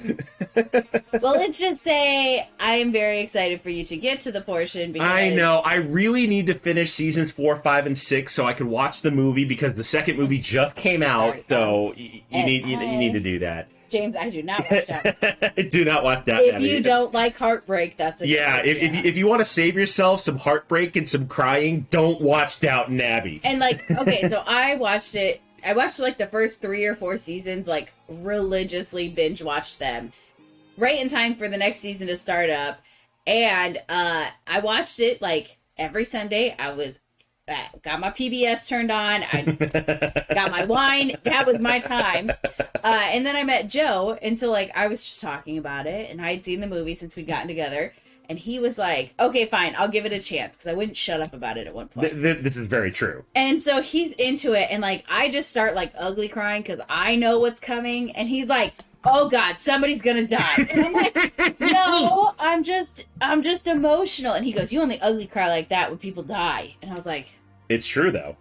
Well, let's just say I am very excited for you to get to the portion because I know. I really need to finish seasons 4, 5, and 6 so I can watch the movie because the second movie just came out. So you need to do that. James, I do not watch that. Do not watch that. If you don't like heartbreak, that's a yeah. good idea. If you want to save yourself some heartbreak and some crying, don't watch Downton Abbey. And like, okay, so I watched it. I watched like the first 3 or 4 seasons, like religiously binge watched them, right in time for the next season to start up. And I watched it like every Sunday. I was got my PBS turned on. I got my wine. That was my time. And then I met Joe, and so like I was just talking about it, and I had seen the movie since we'd gotten together, and he was like, "Okay, fine, I'll give it a chance," because I wouldn't shut up about it at one point. This is very true. And so he's into it, and like I just start like ugly crying because I know what's coming, and he's like, "Oh God, somebody's gonna die," and I'm like, "No, I'm just emotional," and he goes, "You only ugly cry like that when people die," and I was like, It's true though.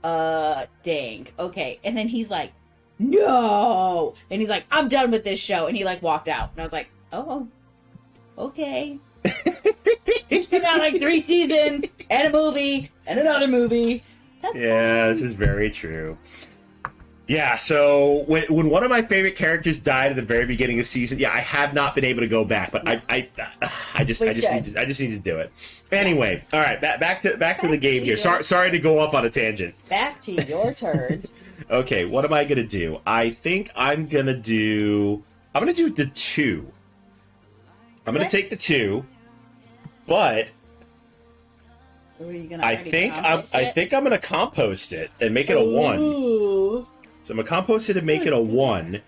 Dang, okay, and then he's like, "No," and he's like, "I'm done with this show," and he like walked out, and I was like, "Oh, okay." We still got like 3 seasons and a movie and another movie. That's Yeah, this is very true. Yeah, so when one of my favorite characters died at the very beginning of season, yeah, I have not been able to go back, but I just need to do it. Anyway, all right, back to the game here. Sorry to go off on a tangent. Back to your turn. Okay, what am I gonna do? I think I'm gonna do the 2. I'm gonna take the 2, but Or are you gonna I already think compost it? I'm gonna compost it and make it a 1. Ooh. So I'm gonna compost it and make it a 1.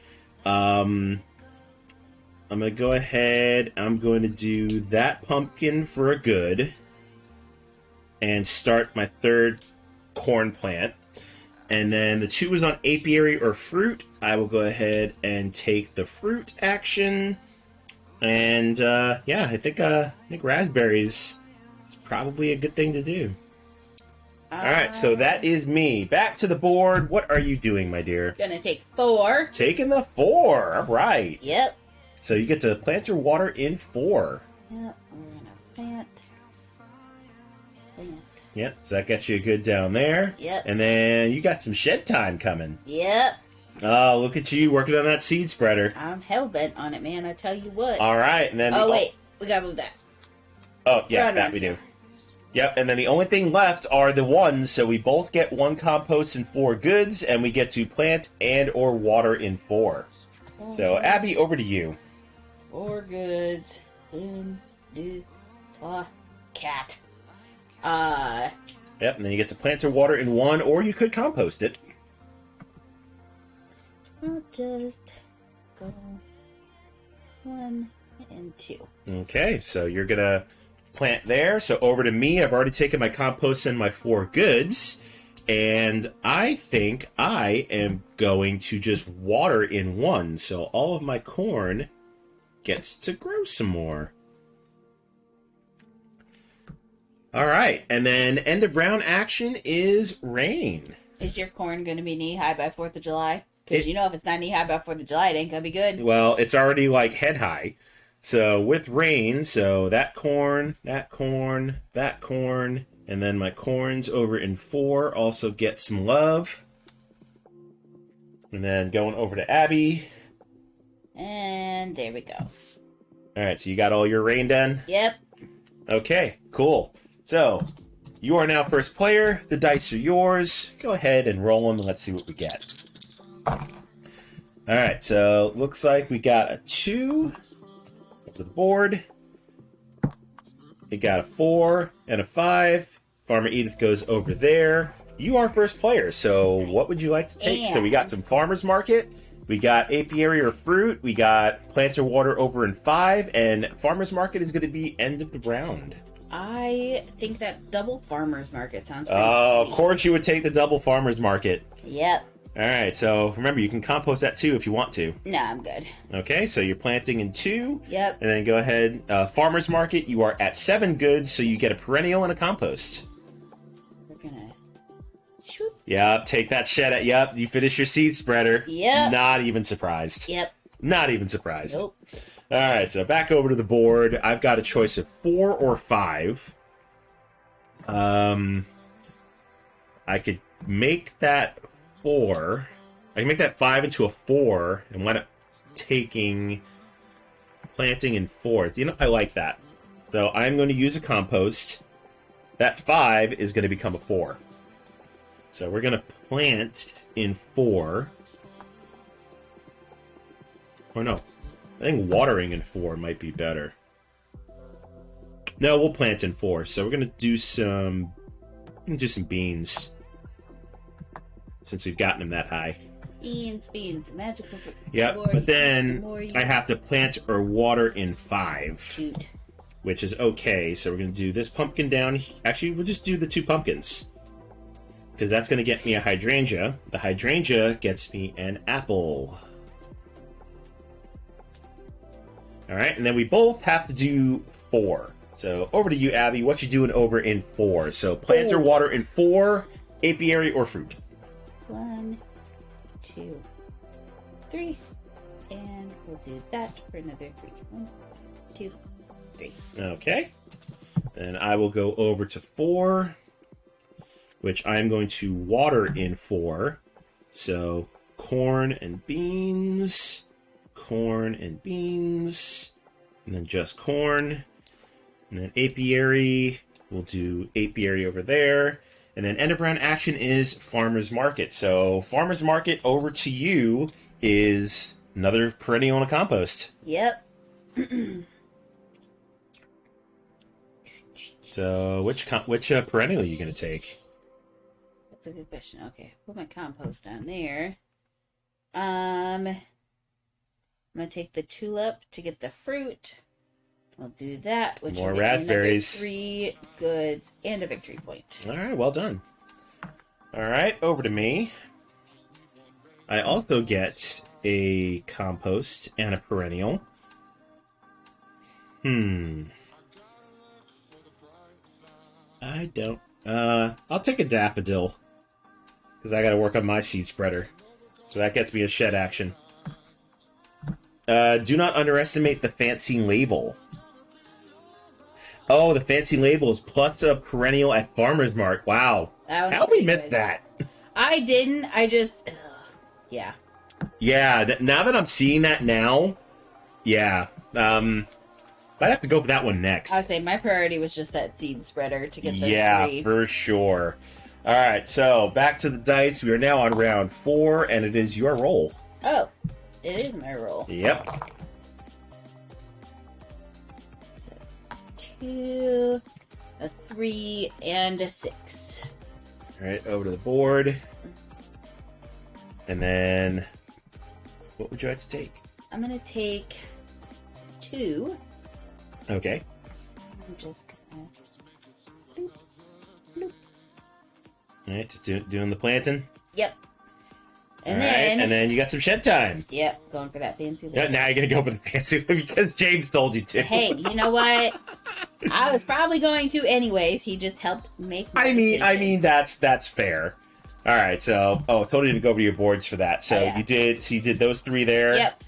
I'm gonna go ahead. I'm going to do that pumpkin for a good, and start my 3rd corn plant. And then the 2 is on apiary or fruit. I will go ahead and take the fruit action. And yeah, I think raspberries is probably a good thing to do. All right, so that is me. Back to the board. What are you doing, my dear? Gonna take 4. Taking the 4. All right. Yep. So you get to plant your water in 4. Yep. We're gonna plant. Yep. So that gets you good down there. Yep. And then you got some shed time coming. Yep. Oh, look at you working on that seed spreader. I'm hell-bent on it, man. I tell you what. All right, and then Oh, wait. We gotta move that. Oh, yeah, Run, that run. we do. Yep, and then the only thing left are the 1s, so we both get 1 compost and 4 goods, and we get to plant and or water in 4. So, Abby, over to you. 4 goods. Cat. Yep, and then you get to plant or water in 1, or you could compost it. I'll just go 1 and 2. Okay, so you're gonna plant there. So over to me. I've already taken my compost and my 4 goods, and I think I am going to just water in 1. So all of my corn gets to grow some more. All right, and then end of round action is rain. Is your corn going to be knee-high by 4th of July? Because you know if it's not knee-high by 4th of July, it ain't going to be good. Well, it's already like head high. So with rain, so that corn, that corn, that corn, and then my corns over in 4 also get some love. And then going over to Abby. And there we go. All right, so you got all your rain done? Yep. Okay, cool. So You are now first player. The dice are yours. Go ahead and roll them, and let's see what we get. Alright, so looks like we got a 2 to the board. We got a 4 and a 5. Farmer Edith goes over there. You are first player, so what would you like to take? So we got some farmer's market. We got apiary or fruit. We got plants or water over in 5. And farmer's market is going to be end of the round. I think that double farmer's market sounds pretty Of sweet. course you would take the double farmer's market. Yep. Alright, so remember, you can compost that too if you want to. No, I'm good. Okay, so you're planting in 2. Yep. And then go ahead. Farmer's market, you are at 7 goods, so you get a perennial and a compost. We're gonna... Shoop. Yep, take that shed at. Yep, you finish your seed spreader. Yep. Not even surprised. Yep. Not even surprised. Nope. Alright, so back over to the board. I've got a choice of 4 or 5. I could make that 4. I can make that 5 into a 4 and wind up taking planting in 4. You know, I like that. So I'm going to use a compost. That 5 is going to become a 4. So we're going to plant in 4. Or no. I think watering in 4 might be better. No, we'll plant in 4. So we're going to do some beans. Since we've gotten them that high. Beans, magical. Yep, but then I have to plant or water in 5. Shoot. Which is okay. So we're going to do this pumpkin down. Actually, we'll just do the 2 pumpkins. Because that's going to get me a hydrangea. The hydrangea gets me an apple. Alright, and then we both have to do 4. So over to you, Abby. What you doing over in 4? So plant or water in 4, apiary or fruit. 1, 2, 3. And we'll do that for another 3. 1, 2, 3. Okay. Then I will go over to 4, which I'm going to water in 4. So corn and beans, and then just corn. And then apiary, we'll do apiary over there. And then end of round action is farmer's market. So farmer's market over to you is another perennial and a compost. Yep. So which perennial are you going to take? That's a good question. Okay, put my compost down there. I'm gonna take the tulip to get the fruit. We'll do that. Which More will get me another raspberries. 3 goods and a victory point. All right, well done. All right, over to me. I also get a compost and a perennial. I don't. I'll take a daffodil because I got to work on my seed spreader. So that gets me a shed action. Do not underestimate the fancy label. Oh, the fancy label is plus a perennial at Farmer's Mart. Wow. How'd we miss that? I didn't. I just... yeah. Yeah, now that I'm seeing that now, yeah. I'd have to go for that one next. Okay, my priority was just that seed spreader to get the 3. For sure. All right, so back to the dice. We are now on round 4, and it is your roll. Oh, it is my roll. Yep. 2, a 3, and a 6. All right, over to the board. And then, what would you like to take? I'm going to take 2. Okay. I'm just going to... Bloop, bloop. All right, just doing the planting. Yep. And All right, then... and then you got some shed time. Yep, going for that fancy Yeah, label. now you're going to go for the fancy because James told you to. Hey, you know what? I was probably going to anyways. He just helped make my I decision. mean that's fair. All right, so totally didn't go over your boards for that. So Oh, yeah. you did those 3 there. Yep.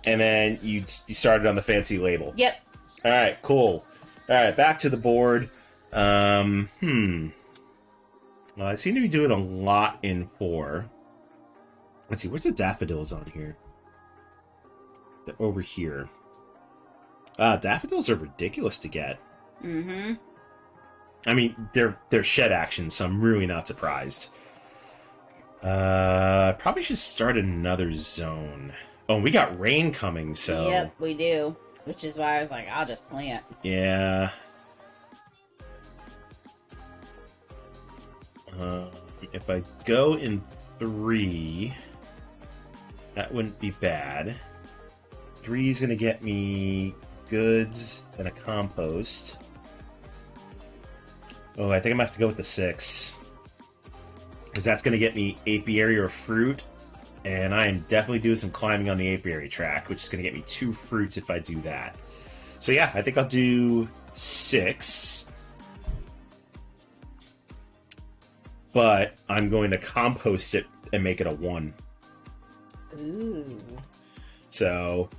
And then you started on the fancy label. Yep. All right, cool. All right, back to the board. Well, I seem to be doing a lot in 4. Let's see, where's the daffodils on here? They're over here. Daffodils are ridiculous to get. Mm-hmm. I mean, they're shed actions, so I'm really not surprised. Probably should start another zone. Oh, we got rain coming, so... Yep, we do. Which is why I was like, I'll just plant. Yeah. If I go in 3, that wouldn't be bad. 3 is going to get me goods and a compost. Oh, I think I'm going to have to go with the 6. Because that's going to get me apiary or fruit. And I am definitely doing some climbing on the apiary track, which is going to get me 2 fruits if I do that. So yeah, I think I'll do 6. But I'm going to compost it and make it a 1. Ooh. So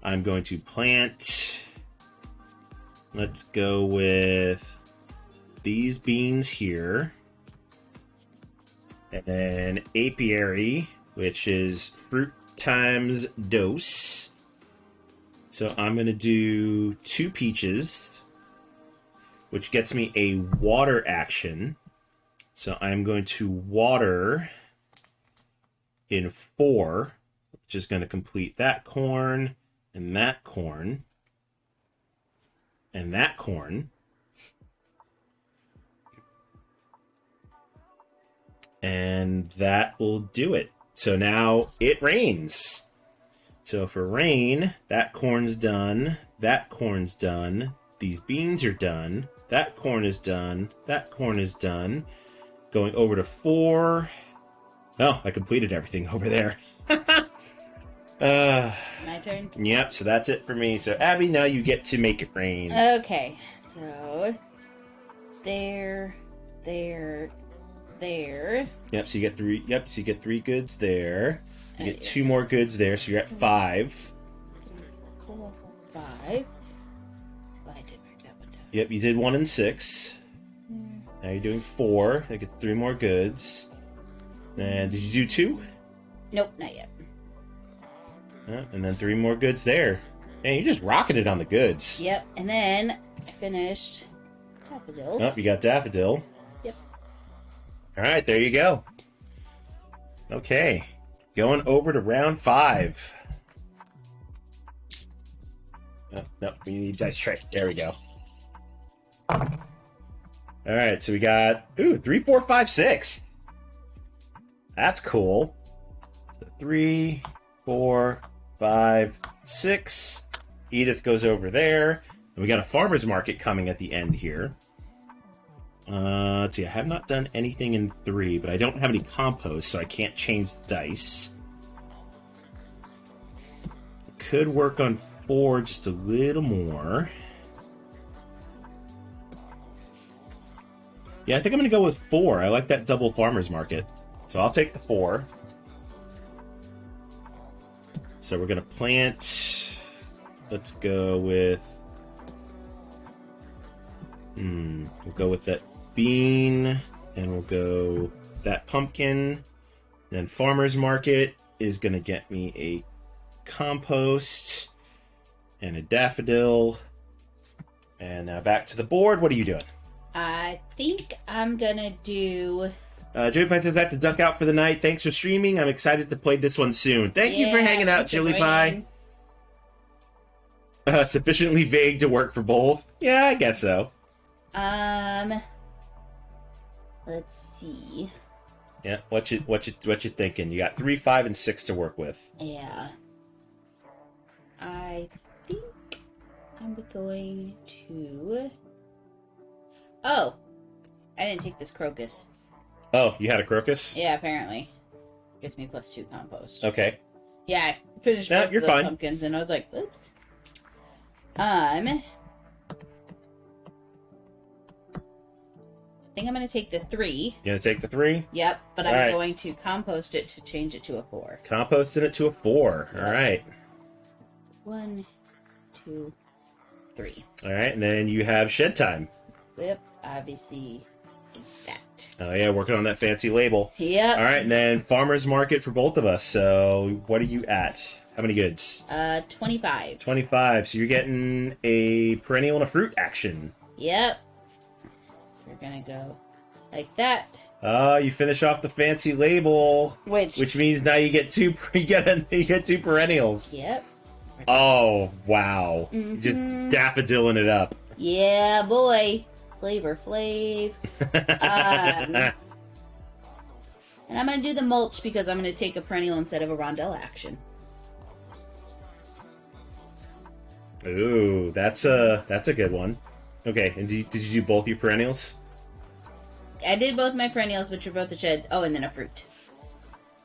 I'm going to plant... Let's go with these beans here. And then apiary, which is fruit times dose. So I'm going to do 2 peaches, which gets me a water action. So I'm going to water in 4, which is going to complete that corn, and that corn, and that corn. And that will do it. So now it rains. So for rain, that corn's done, that corn's done, these beans are done, that corn is done, that corn is done. Going over to 4. Oh, I completed everything over there. My turn? Yep, so that's it for me. So Abby, now you get to make it rain. Okay, so... There... Yep, so you get 3. Yep, so you get 3 goods there. You get yes. 2 more goods there, so you're at 5. 4, 5. I did mark that one down. Yep, you did 1 and 6. Now you're doing 4. That gets 3 more goods. And did you do 2? Nope, not yet. And then 3 more goods there. Man, you're just rocking it on the goods. Yep, and then I finished Daffodil. Oh, you got Daffodil. Yep. All right, there you go. Okay, going over to round 5. No, we need dice tray. There we go. All right, so we got 3, 4, 5, 6. That's cool. So 3, 4, 5, 6. Edith goes over there. And we got a farmer's market coming at the end here. Let's see, I have not done anything in 3, but I don't have any compost, so I can't change the dice. Could work on 4 just a little more. Yeah, I think I'm going to go with 4. I like that double farmer's market. So I'll take the 4. So we're going to plant... Let's go with... We'll go with that bean, and we'll go that pumpkin. Then farmer's market is going to get me a compost and a daffodil. And now back to the board. What are you doing? I think I'm gonna do... Joey Pie says I have to duck out for the night. Thanks for streaming. I'm excited to play this one soon. Thank you for hanging out, Joey Pie. Sufficiently vague to work for both? Yeah, I guess so. Let's see. Yeah, what you thinking? You got 3, 5, and 6 to work with. Yeah. I think I'm going to... Oh! I didn't take this crocus. Oh, you had a crocus? Yeah, apparently. Gives me +2 compost. Okay. Yeah, I finished No, both you're the fine. pumpkins and I was like, oops. I think I'm going to take the 3. You gonna take the 3? Yep, but I'm All right. going to compost it to change it to a 4. Composting it to a 4. Yep. All right. 1, 2, 3. All right, and then you have shed time. Yep, obviously that. Oh yeah, working on that fancy label. Yep. All right, and then farmer's market for both of us. So what are you at? How many goods? 25. 25. So you're getting a perennial and a fruit action. Yep. we're gonna go like that. You finish off the fancy label, which means now you get two. You get two perennials. Yep. Oh wow! Just daffodilling it up. Yeah, boy. Flavor Flav. And I'm gonna do the mulch because I'm gonna take a perennial instead of a rondelle action. Ooh, that's a good one. Okay, and did you do both your perennials? I did both my perennials, which are both the sheds. Oh, and then a fruit.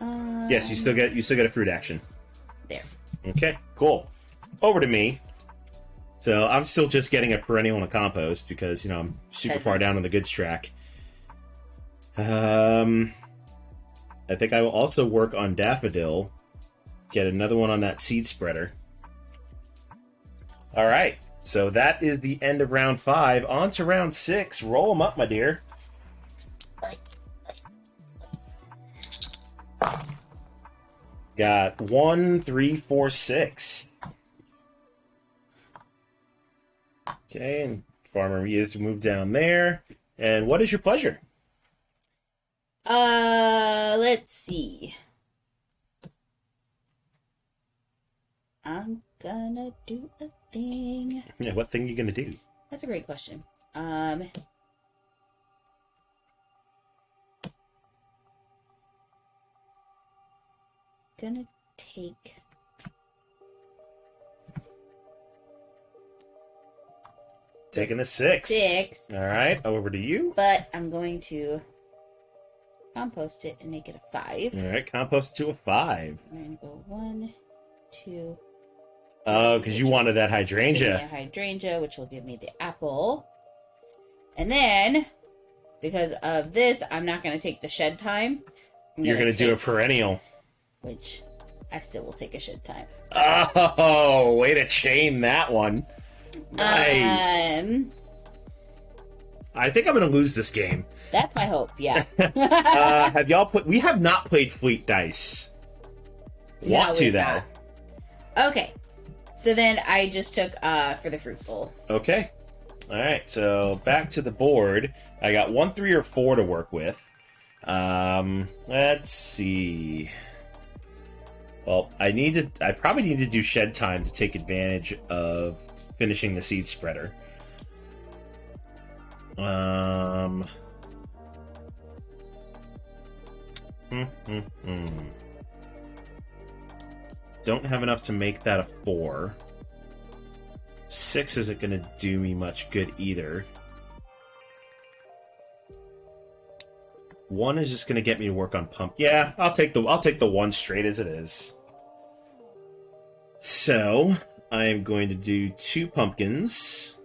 Yes, you still get a fruit action. There. Okay, cool. Over to me. So I'm still just getting a perennial and a compost because I'm super far down on the goods track. I think I will also work on daffodil. Get another one on that seed spreader. All right, so that is the end of round 5. On to round 6. Roll them up, my dear. Got 1, 3, 4, 6. Okay, and Farmer Mia's moved down there. And what is your pleasure? Let's see. I'm gonna do a thing. Yeah, what thing are you gonna do? That's a great question. Gonna take Taking the 6. 6. All right, over to you. But I'm going to compost it and make it a 5. All right, compost to a 5. We're gonna go 1, 2. Oh, because you wanted that hydrangea. A hydrangea, which will give me the apple. And then, because of this, I'm not going to take the shed time. You're going to do a perennial. Which I still will take a shed time. Oh, way to chain that one. Nice. I think I'm going to lose this game. That's my hope, yeah. Have y'all we have not played Fleet Dice. Want to, though. Okay. So then I just took for the fruit bowl. Okay. All right. So back to the board. I got 1, 3, or 4 to work with. Let's see. Well, I probably need to do shed time to take advantage of finishing the seed spreader. Don't have enough to make that a 4. 6 isn't going to do me much good either. 1 is just going to get me to work on pump. Yeah, I'll take the 1 straight as it is. So I am going to do 2 pumpkins,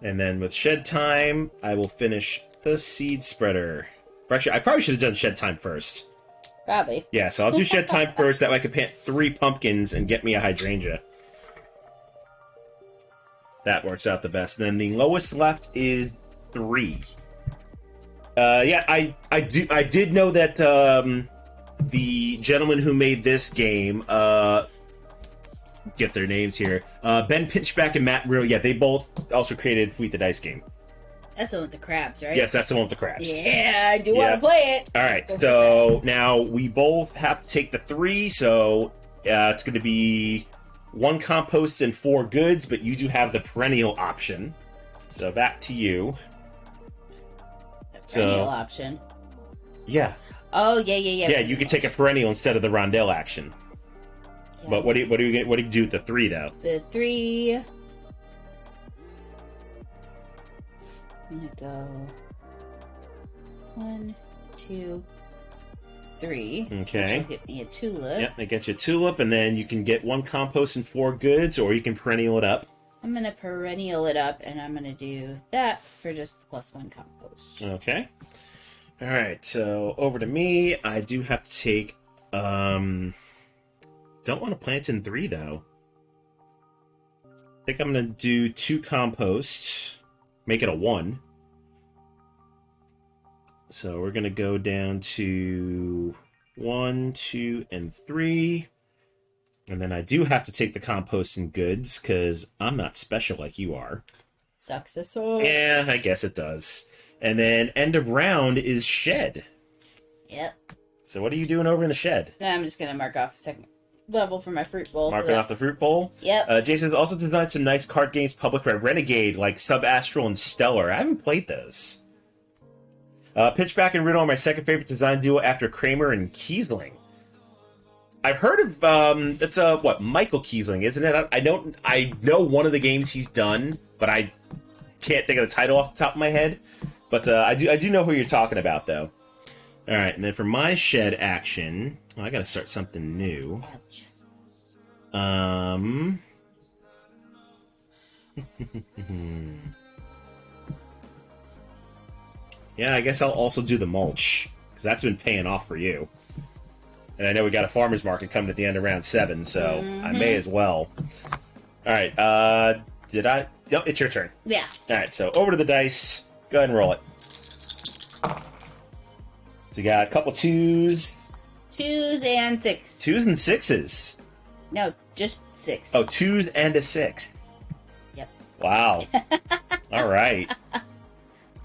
and then with shed time, I will finish the seed spreader. Actually, I probably should have done shed time first. Probably. Yeah, so I'll do shed time first. That way I can plant 3 pumpkins and get me a hydrangea. That works out the best. Then the lowest left is 3. Yeah, I did know that the gentleman who made this game, get their names here, Ben Pinchback and Matt Real. Yeah, they both also created Fleet the Dice game. That's the one with the crabs, right? Yes, that's the one with the crabs. Yeah, I do want to play it. All right, so now we both have to take the 3, so it's going to be 1 compost and 4 goods, but you do have the perennial option. So back to you. The perennial option? Yeah. Oh, yeah. Yeah, you could take a perennial instead of the rondelle action. Yeah. But what do you do with the 3, though? The 3... I'm gonna go 1, 2, 3. Okay. Which will get me a tulip. Yep, they get you a tulip, and then you can get 1 compost and 4 goods, or you can perennial it up. I'm gonna perennial it up, and I'm gonna do that for just the +1 compost. Okay. All right. So over to me. I do have to take. Don't want to plant in 3 though. I think I'm gonna do 2 compost. Make it a 1. So we're going to go down to 1, 2, and 3. And then I do have to take the compost and goods because I'm not special like you are. Sucks to suck. Yeah, I guess it does. And then end of round is shed. Yep. So what are you doing over in the shed? I'm just gonna mark off a second level for my fruit bowl. Marking off the fruit bowl? Yep. Jason also designed some nice card games published by Renegade, like Sub-Astral and Stellar. I haven't played those. Pitchback and Riddle are my second favorite design duo after Kramer and Kiesling. I've heard of, it's Michael Kiesling, isn't it? I know one of the games he's done, but I can't think of the title off the top of my head. But I do know who you're talking about, though. All right, and then for my shed action, I gotta start something new. Yeah, I guess I'll also do the mulch, because that's been paying off for you. And I know we got a farmer's market coming at the end of round 7, so I may as well. Alright, did I? Nope, it's your turn. Yeah. Alright, so over to the dice. Go ahead and roll it. So you got a couple 2s. 2s and 6. 2s and 6s. No, just 6. Oh, 2s and a 6. Yep. Wow. Alright.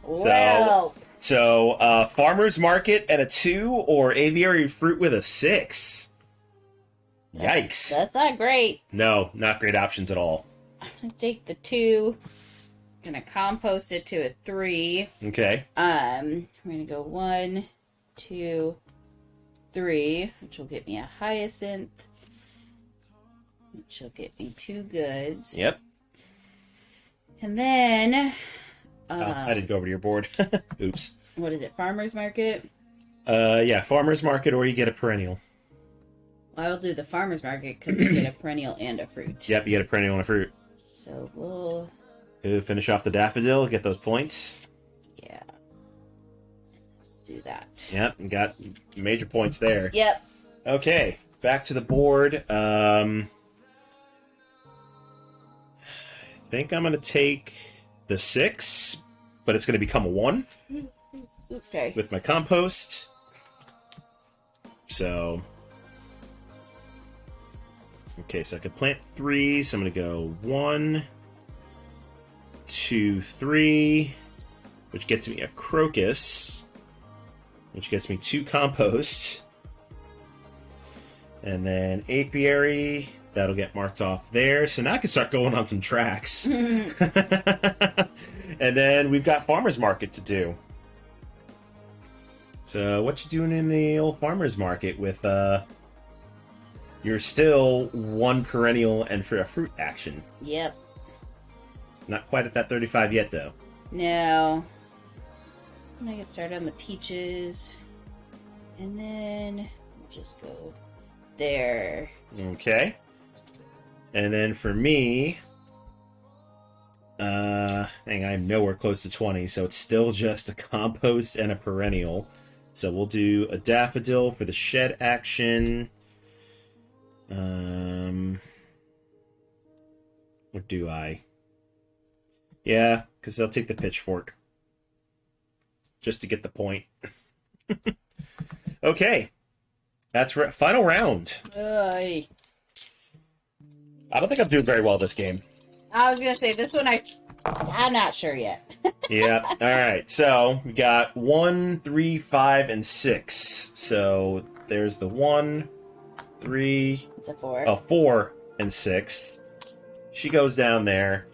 Well. So, farmer's market and a 2, or aviary fruit with a 6. Yikes. That's not great. No, not great options at all. I'm gonna take the 2. Gonna compost it to a 3. Okay. I'm gonna go 1, 2, 3, which will get me a hyacinth. Which will get me 2 goods. Yep. And then I didn't go over to your board. Oops. what is it? Farmer's market? Yeah, farmer's market, or you get a perennial. Well, I'll do the farmer's market because you get a perennial and a fruit. Yep, you get a perennial and a fruit. So we'll... Finish off the daffodil, get those points. Yeah. Let's do that. Yep, and got major points there. Yep. Okay, back to the board. I think I'm going to take the 6, but it's going to become a 1 Oops, sorry. with my compost. So... Okay, so I can plant 3, so I'm going to go 1, 2, 3, which gets me a crocus, which gets me 2 compost, and then apiary, that'll get marked off there, so now I can start going on some tracks. And then we've got farmer's market to do. So what you doing in the old farmer's market with, you're still 1 perennial and for a fruit action. Yep. Not quite at that 35 yet, though. No. I'm gonna get started on the peaches. And then we'll just go there. Okay. And then for me, I'm nowhere close to 20, so it's still just a compost and a perennial. So we'll do a daffodil for the shed action. Or do I? Yeah, because I'll take the pitchfork. Just to get the point. Okay. That's final round. Oy. I don't think I'm doing very well this game. I was gonna say this one I'm not sure yet. Yeah. Alright, so we got 1, 3, 5, and 6. So there's the 1, 3, It's a 4. 4, and 6. She goes down there.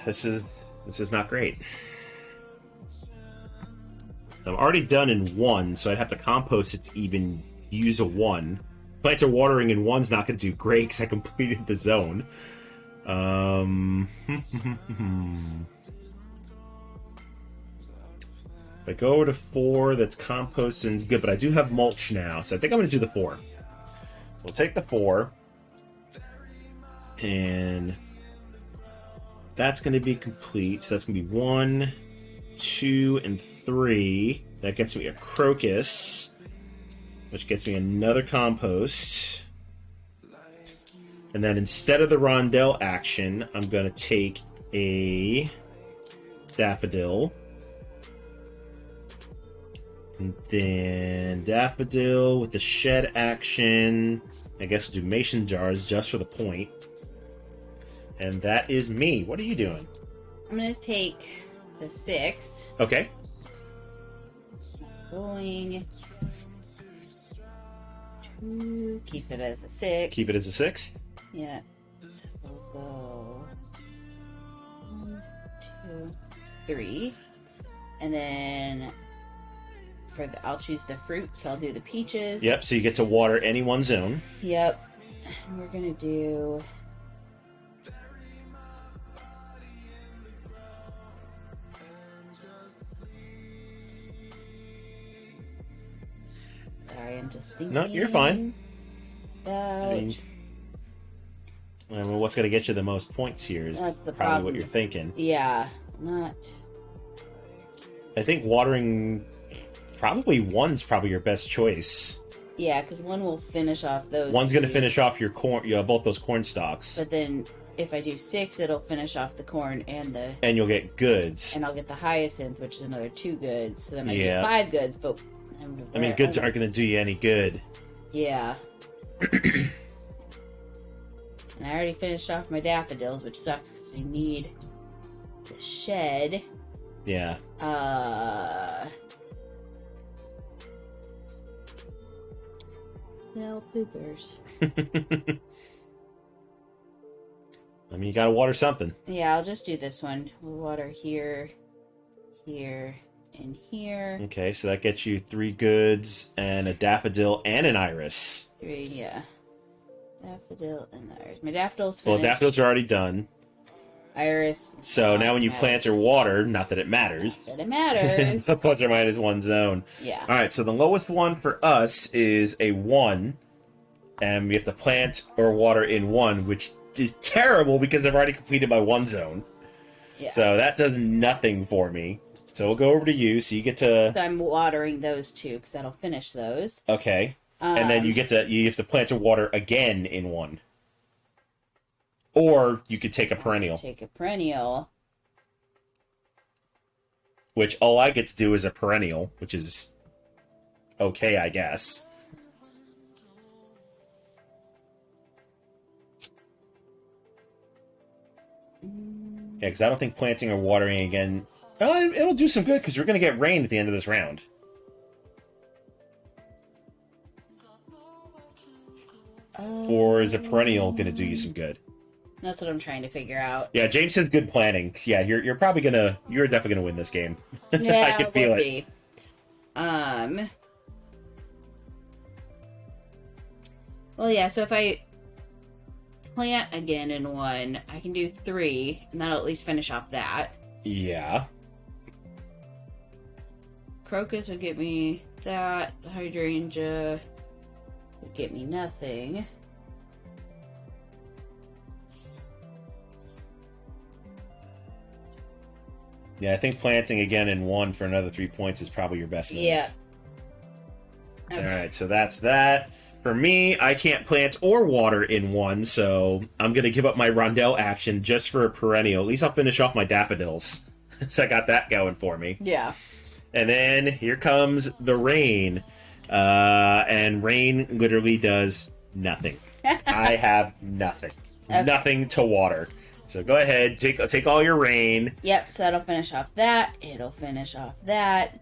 This is not great. I'm already done in 1, so I'd have to compost it to even use a 1. Plants are watering in 1's not going to do great because I completed the zone. If I go over to 4, that's compost and good, but I do have mulch now, so I think I'm going to do the 4. So we'll take the 4. And that's going to be complete. So that's going to be 1, 2, and 3. That gets me a crocus, which gets me another compost. And then instead of the rondelle action, I'm going to take a daffodil. And then daffodil with the shed action. I guess we'll do mason jars just for the point. And that is me. What are you doing? I'm gonna take the 6. Okay. Going to keep it as a 6. Keep it as a 6. Yeah. So we'll go 1, 2, 3. And then I'll choose the fruit, so I'll do the peaches. Yep, so you get to water any one zone. Yep. And we're gonna do sorry, I'm just thinking. No, you're fine. About... I mean, what's going to get you the most points here is That's the probably what problem. you're thinking. Yeah, not... I think watering probably 1's probably your best choice. Yeah, because 1 will finish off those 1's going to 2. finish off your corn, both those corn stalks. But then if I do 6, it'll finish off the corn and the... And you'll get goods. And I'll get the hyacinth, which is another 2 goods. So then I Yeah. get 5 goods, but... I mean, goods aren't going to do you any good. Yeah. And I already finished off my daffodils, which sucks because I need the shed. Yeah. Well, poopers. I mean, you got to water something. Yeah, I'll just do this one. We'll water here, here, and here. Okay, so that gets you 3 goods and a daffodil and an iris. 3, yeah. Daffodil and the iris. My daffodil's Well, finished. daffodils are already done. Iris. So now when you matters. plant or water, not that it matters. Not that it matters. It's a plus or minus 1 zone. Yeah. All right, so the lowest one for us is a 1, and we have to plant or water in 1, which is terrible because I've already completed my 1 zone. Yeah. So that does nothing for me. So we'll go over to you, so you get to... So I'm watering those 2 because that'll finish those. Okay. And then you have to plant or water again in 1. Or you could take a perennial, Take a perennial. which all I get to do is a perennial, which is okay, I guess. Yeah, because I don't think planting or watering again... it'll do some good, because we're going to get rain at the end of this round. Or is a perennial going to do you some good? That's what I'm trying to figure out. Yeah, James says good planning. Yeah, you're probably you're definitely gonna win this game. Yeah, I can feel we'll it. be. Well, yeah. So if I plant again in 1, I can do 3, and that'll at least finish off that. Yeah. Crocus would get me that. The hydrangea would get me nothing. Yeah, I think planting again in 1 for another 3 points is probably your best move. Yeah. All right, so that's that. For me, I can't plant or water in 1, so I'm going to give up my rondelle action just for a perennial. At least I'll finish off my daffodils. So I got that going for me. Yeah. And then here comes the rain. And rain literally does nothing. I have nothing. Okay. Nothing to water. So go ahead, take all your rain. Yep, so that'll finish off that. It'll finish off that.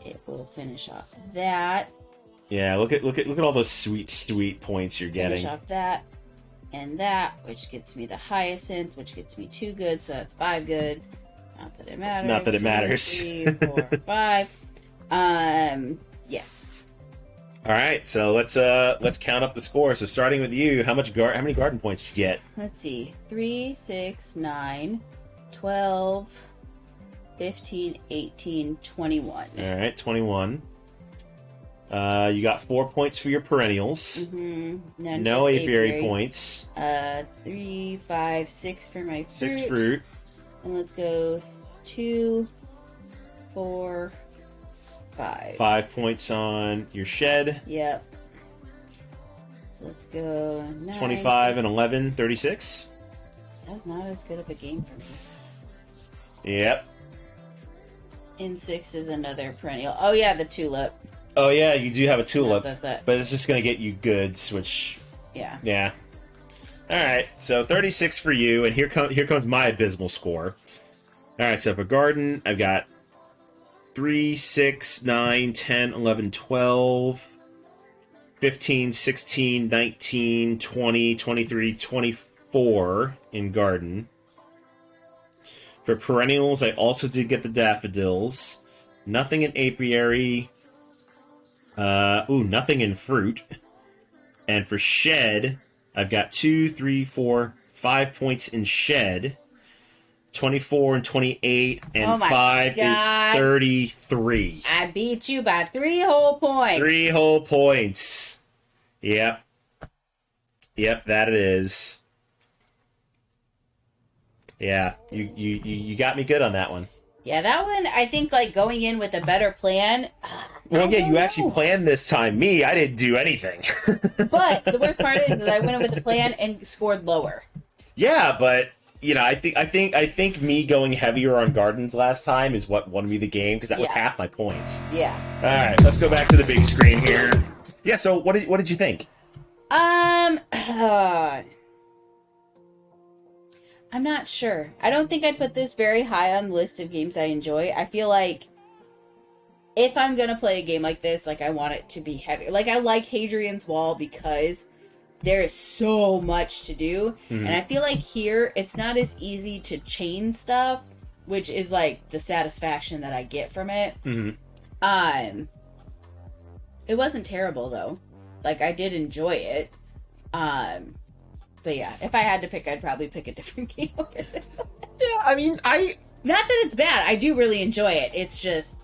It will finish off that. Yeah, look at all those sweet points you're Finish getting. off that and that, which gets me the hyacinth, which gets me 2 goods, so that's 5 goods. Not that it matters. Not that it 2, matters. 3, 4, 5. Yes. All right, so let's count up the score. So starting with you, how many garden points did you get? Let's see. 3, 6, 9, 12, 15, 18, 21. All right, 21. You got 4 points for your perennials. Mm-hmm. No apiary points. 3, 5, 6 for my fruit. 6 fruit. And let's go 2, 4, 5. 5 points on your shed. Yep. So let's go 9. 25 and 11, 36. That was not as good of a game for me. Yep. In 6 is another perennial. Oh yeah, the tulip. Oh yeah, you do have a tulip, That. but it's just gonna get you goods, which Yeah. yeah. All right, so 36 for you, and here comes my abysmal score. All right, so for garden, I've got 3, 6, 9, 10, 11, 12, 15, 16, 19, 20, 23, 24 in garden. For perennials, I also did get the daffodils. Nothing in apiary. Nothing in fruit. And for shed, I've got 2, 3, 4, 5 points in shed. 24 and 28, and Oh my 5 God. is 33. I beat you by 3 whole points. 3 whole points. Yep. Yep, that it is. Yeah, you got me good on that one. Yeah, that one, I think, like, going in with a better plan. Well, yeah, you know. actually planned this time. Me, I didn't do anything. But the worst part is that I went in with a plan and scored lower. Yeah, but you know, I think me going heavier on gardens last time is what won me the game because that was Yeah. half my points. Yeah. All right, let's go back to the big screen here. Yeah, so what did you think? I'm not sure. I don't think I'd put this very high on the list of games I enjoy. I feel like if I'm gonna play a game like this, like, I want it to be heavy. Like, I like Hadrian's Wall because there is so much to do. Mhm. And I feel like here, it's not as easy to chain stuff, which is, like, the satisfaction that I get from it. Mm-hmm. It wasn't terrible, though. Like, I did enjoy it. But yeah, if I had to pick, I'd probably pick a different game over this. Yeah, I mean, Not that it's bad. I do really enjoy it. It's just,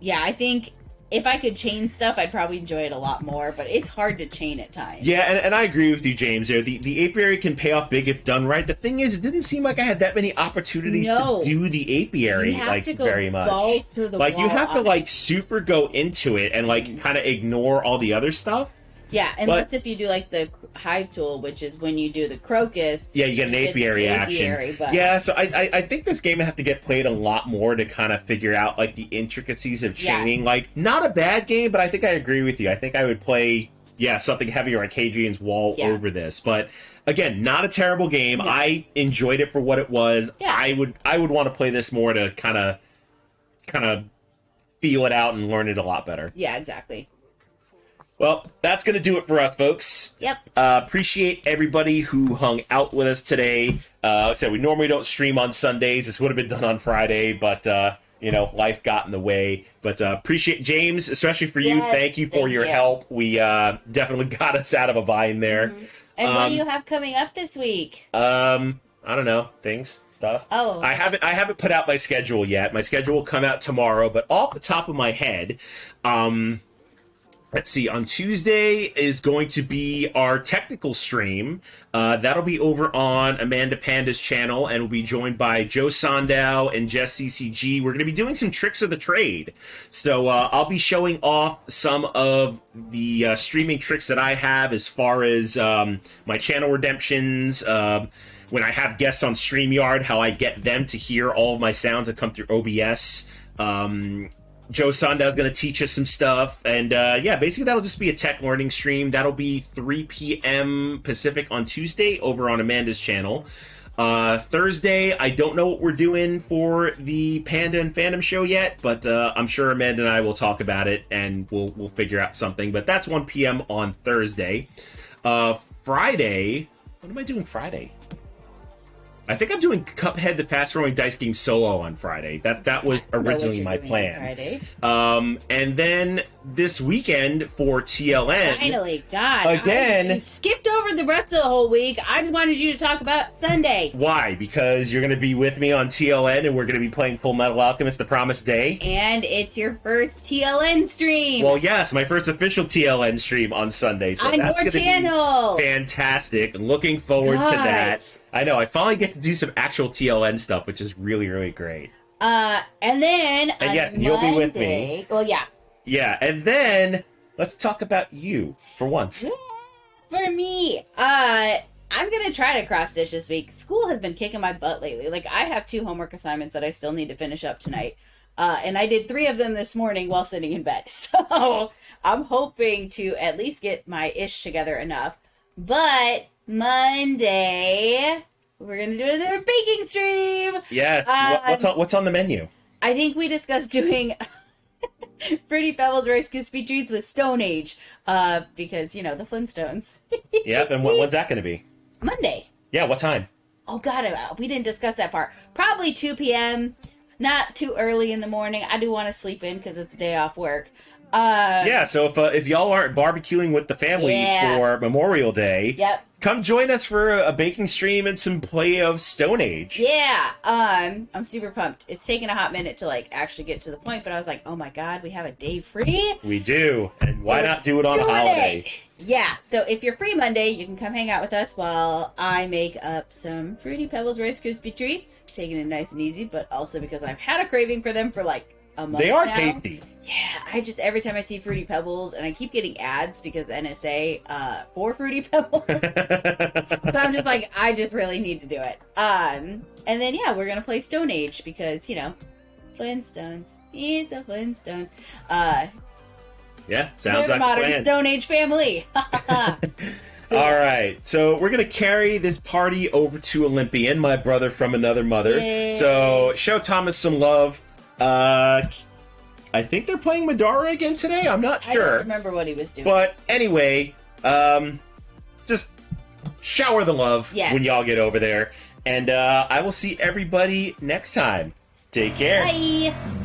yeah, I think if I could chain stuff, I'd probably enjoy it a lot more. But it's hard to chain at times. Yeah, and I agree with you, James. There, the apiary can pay off big if done right. The thing is, it didn't seem like I had that many opportunities No. to do the apiary You have like to go very much. balls through the Like you wall have to on like it. super go into it and like kind of ignore all the other stuff. Yeah, unless if you do like the hive tool, which is when you do the crocus. Yeah, you get an apiary apiary, action. but... Yeah, so I think this game would have to get played a lot more to kind of figure out like the intricacies of Yeah. chaining. Like, not a bad game, but I think I agree with you. I think I would play something heavier like Hadrian's Wall Yeah. over this. But again, not a terrible game. No. I enjoyed it for what it was. Yeah. I would want to play this more to kind of feel it out and learn it a lot better. Yeah, exactly. Well, that's going to do it for us, folks. Yep. Appreciate everybody who hung out with us today. Like I said, we normally don't stream on Sundays. This would have been done on Friday, but, life got in the way. But appreciate James, especially for you. Yes, Thank you for thank your you. help. We definitely got us out of a bind there. Mm-hmm. And what do you have coming up this week? I don't know, stuff. Oh. I haven't put out my schedule yet. My schedule will come out tomorrow, but off the top of my head, let's see, on Tuesday is going to be our technical stream. That'll be over on Amanda Panda's channel, and we'll be joined by Joe Sandow and Jess CCG. We're going to be doing some tricks of the trade. So I'll be showing off some of the streaming tricks that I have as far as my channel redemptions, when I have guests on StreamYard, how I get them to hear all of my sounds that come through OBS. Joe Sandow is going to teach us some stuff, and basically that'll just be a tech learning stream. That'll be 3 p.m. Pacific on Tuesday over on Amanda's channel. Thursday, I don't know what we're doing for the Panda and Fandom show yet, but I'm sure Amanda and I will talk about it, and we'll figure out something. But that's 1 p.m. on Thursday. Friday, what am I doing Friday? I think I'm doing Cuphead, the fast-rolling dice game solo on Friday. That was originally my plan. Friday. And then this weekend for TLN. Finally, God. Again. You skipped over the rest of the whole week. I just wanted you to talk about Sunday. Why? Because you're going to be with me on TLN, and we're going to be playing Full Metal Alchemist: The Promised Day. And it's your first TLN stream. Well, yes, my first official TLN stream on Sunday. So on that's your going to channel. be fantastic. Looking forward to that. I know. I finally get to do some actual TLN stuff, which is really, really great. And then on yes, you'll be with me. Monday- Well, yeah. Yeah, and then let's talk about you for once. For me, I'm gonna try to cross stitch this week. School has been kicking my butt lately. Like, I have 2 homework assignments that I still need to finish up tonight. And I did 3 of them this morning while sitting in bed. So I'm hoping to at least get my ish together enough. But Monday, we're gonna do another baking stream. Yes. What's on the menu? I think we discussed doing Fruity Pebbles Rice Krispie Treats with Stone Age, because the Flintstones. Yep. And when's that going to be? Monday. Yeah. What time? Oh God, we didn't discuss that part. Probably 2 p.m. Not too early in the morning. I do want to sleep in because it's a day off work. Yeah, so if y'all aren't barbecuing with the family for Memorial Day, come join us for a baking stream and some play of Stone Age. Yeah, I'm super pumped. It's taken a hot minute to actually get to the point, but I was like, oh my God, we have a day free. We do, and why not do it on a holiday? Yeah, so if you're free Monday, you can come hang out with us while I make up some Fruity Pebbles Rice Krispie Treats. Taking it nice and easy, but also because I've had a craving for them for a month They are now. tasty. Yeah, every time I see Fruity Pebbles, and I keep getting ads because NSA for Fruity Pebbles. So I'm just like, I just really need to do it. And then, we're going to play Stone Age because, Flintstones. Eat the Flintstones. Yeah, sounds they're like a modern plan. Stone Age family. So, all right, so we're going to carry this party over to Olympian, my brother from another mother. Yay. So show Thomas some love. I think they're playing Madara again today. I'm not sure. I don't remember what he was doing. But anyway, just shower the love when y'all get over there. And I will see everybody next time. Take care. Bye.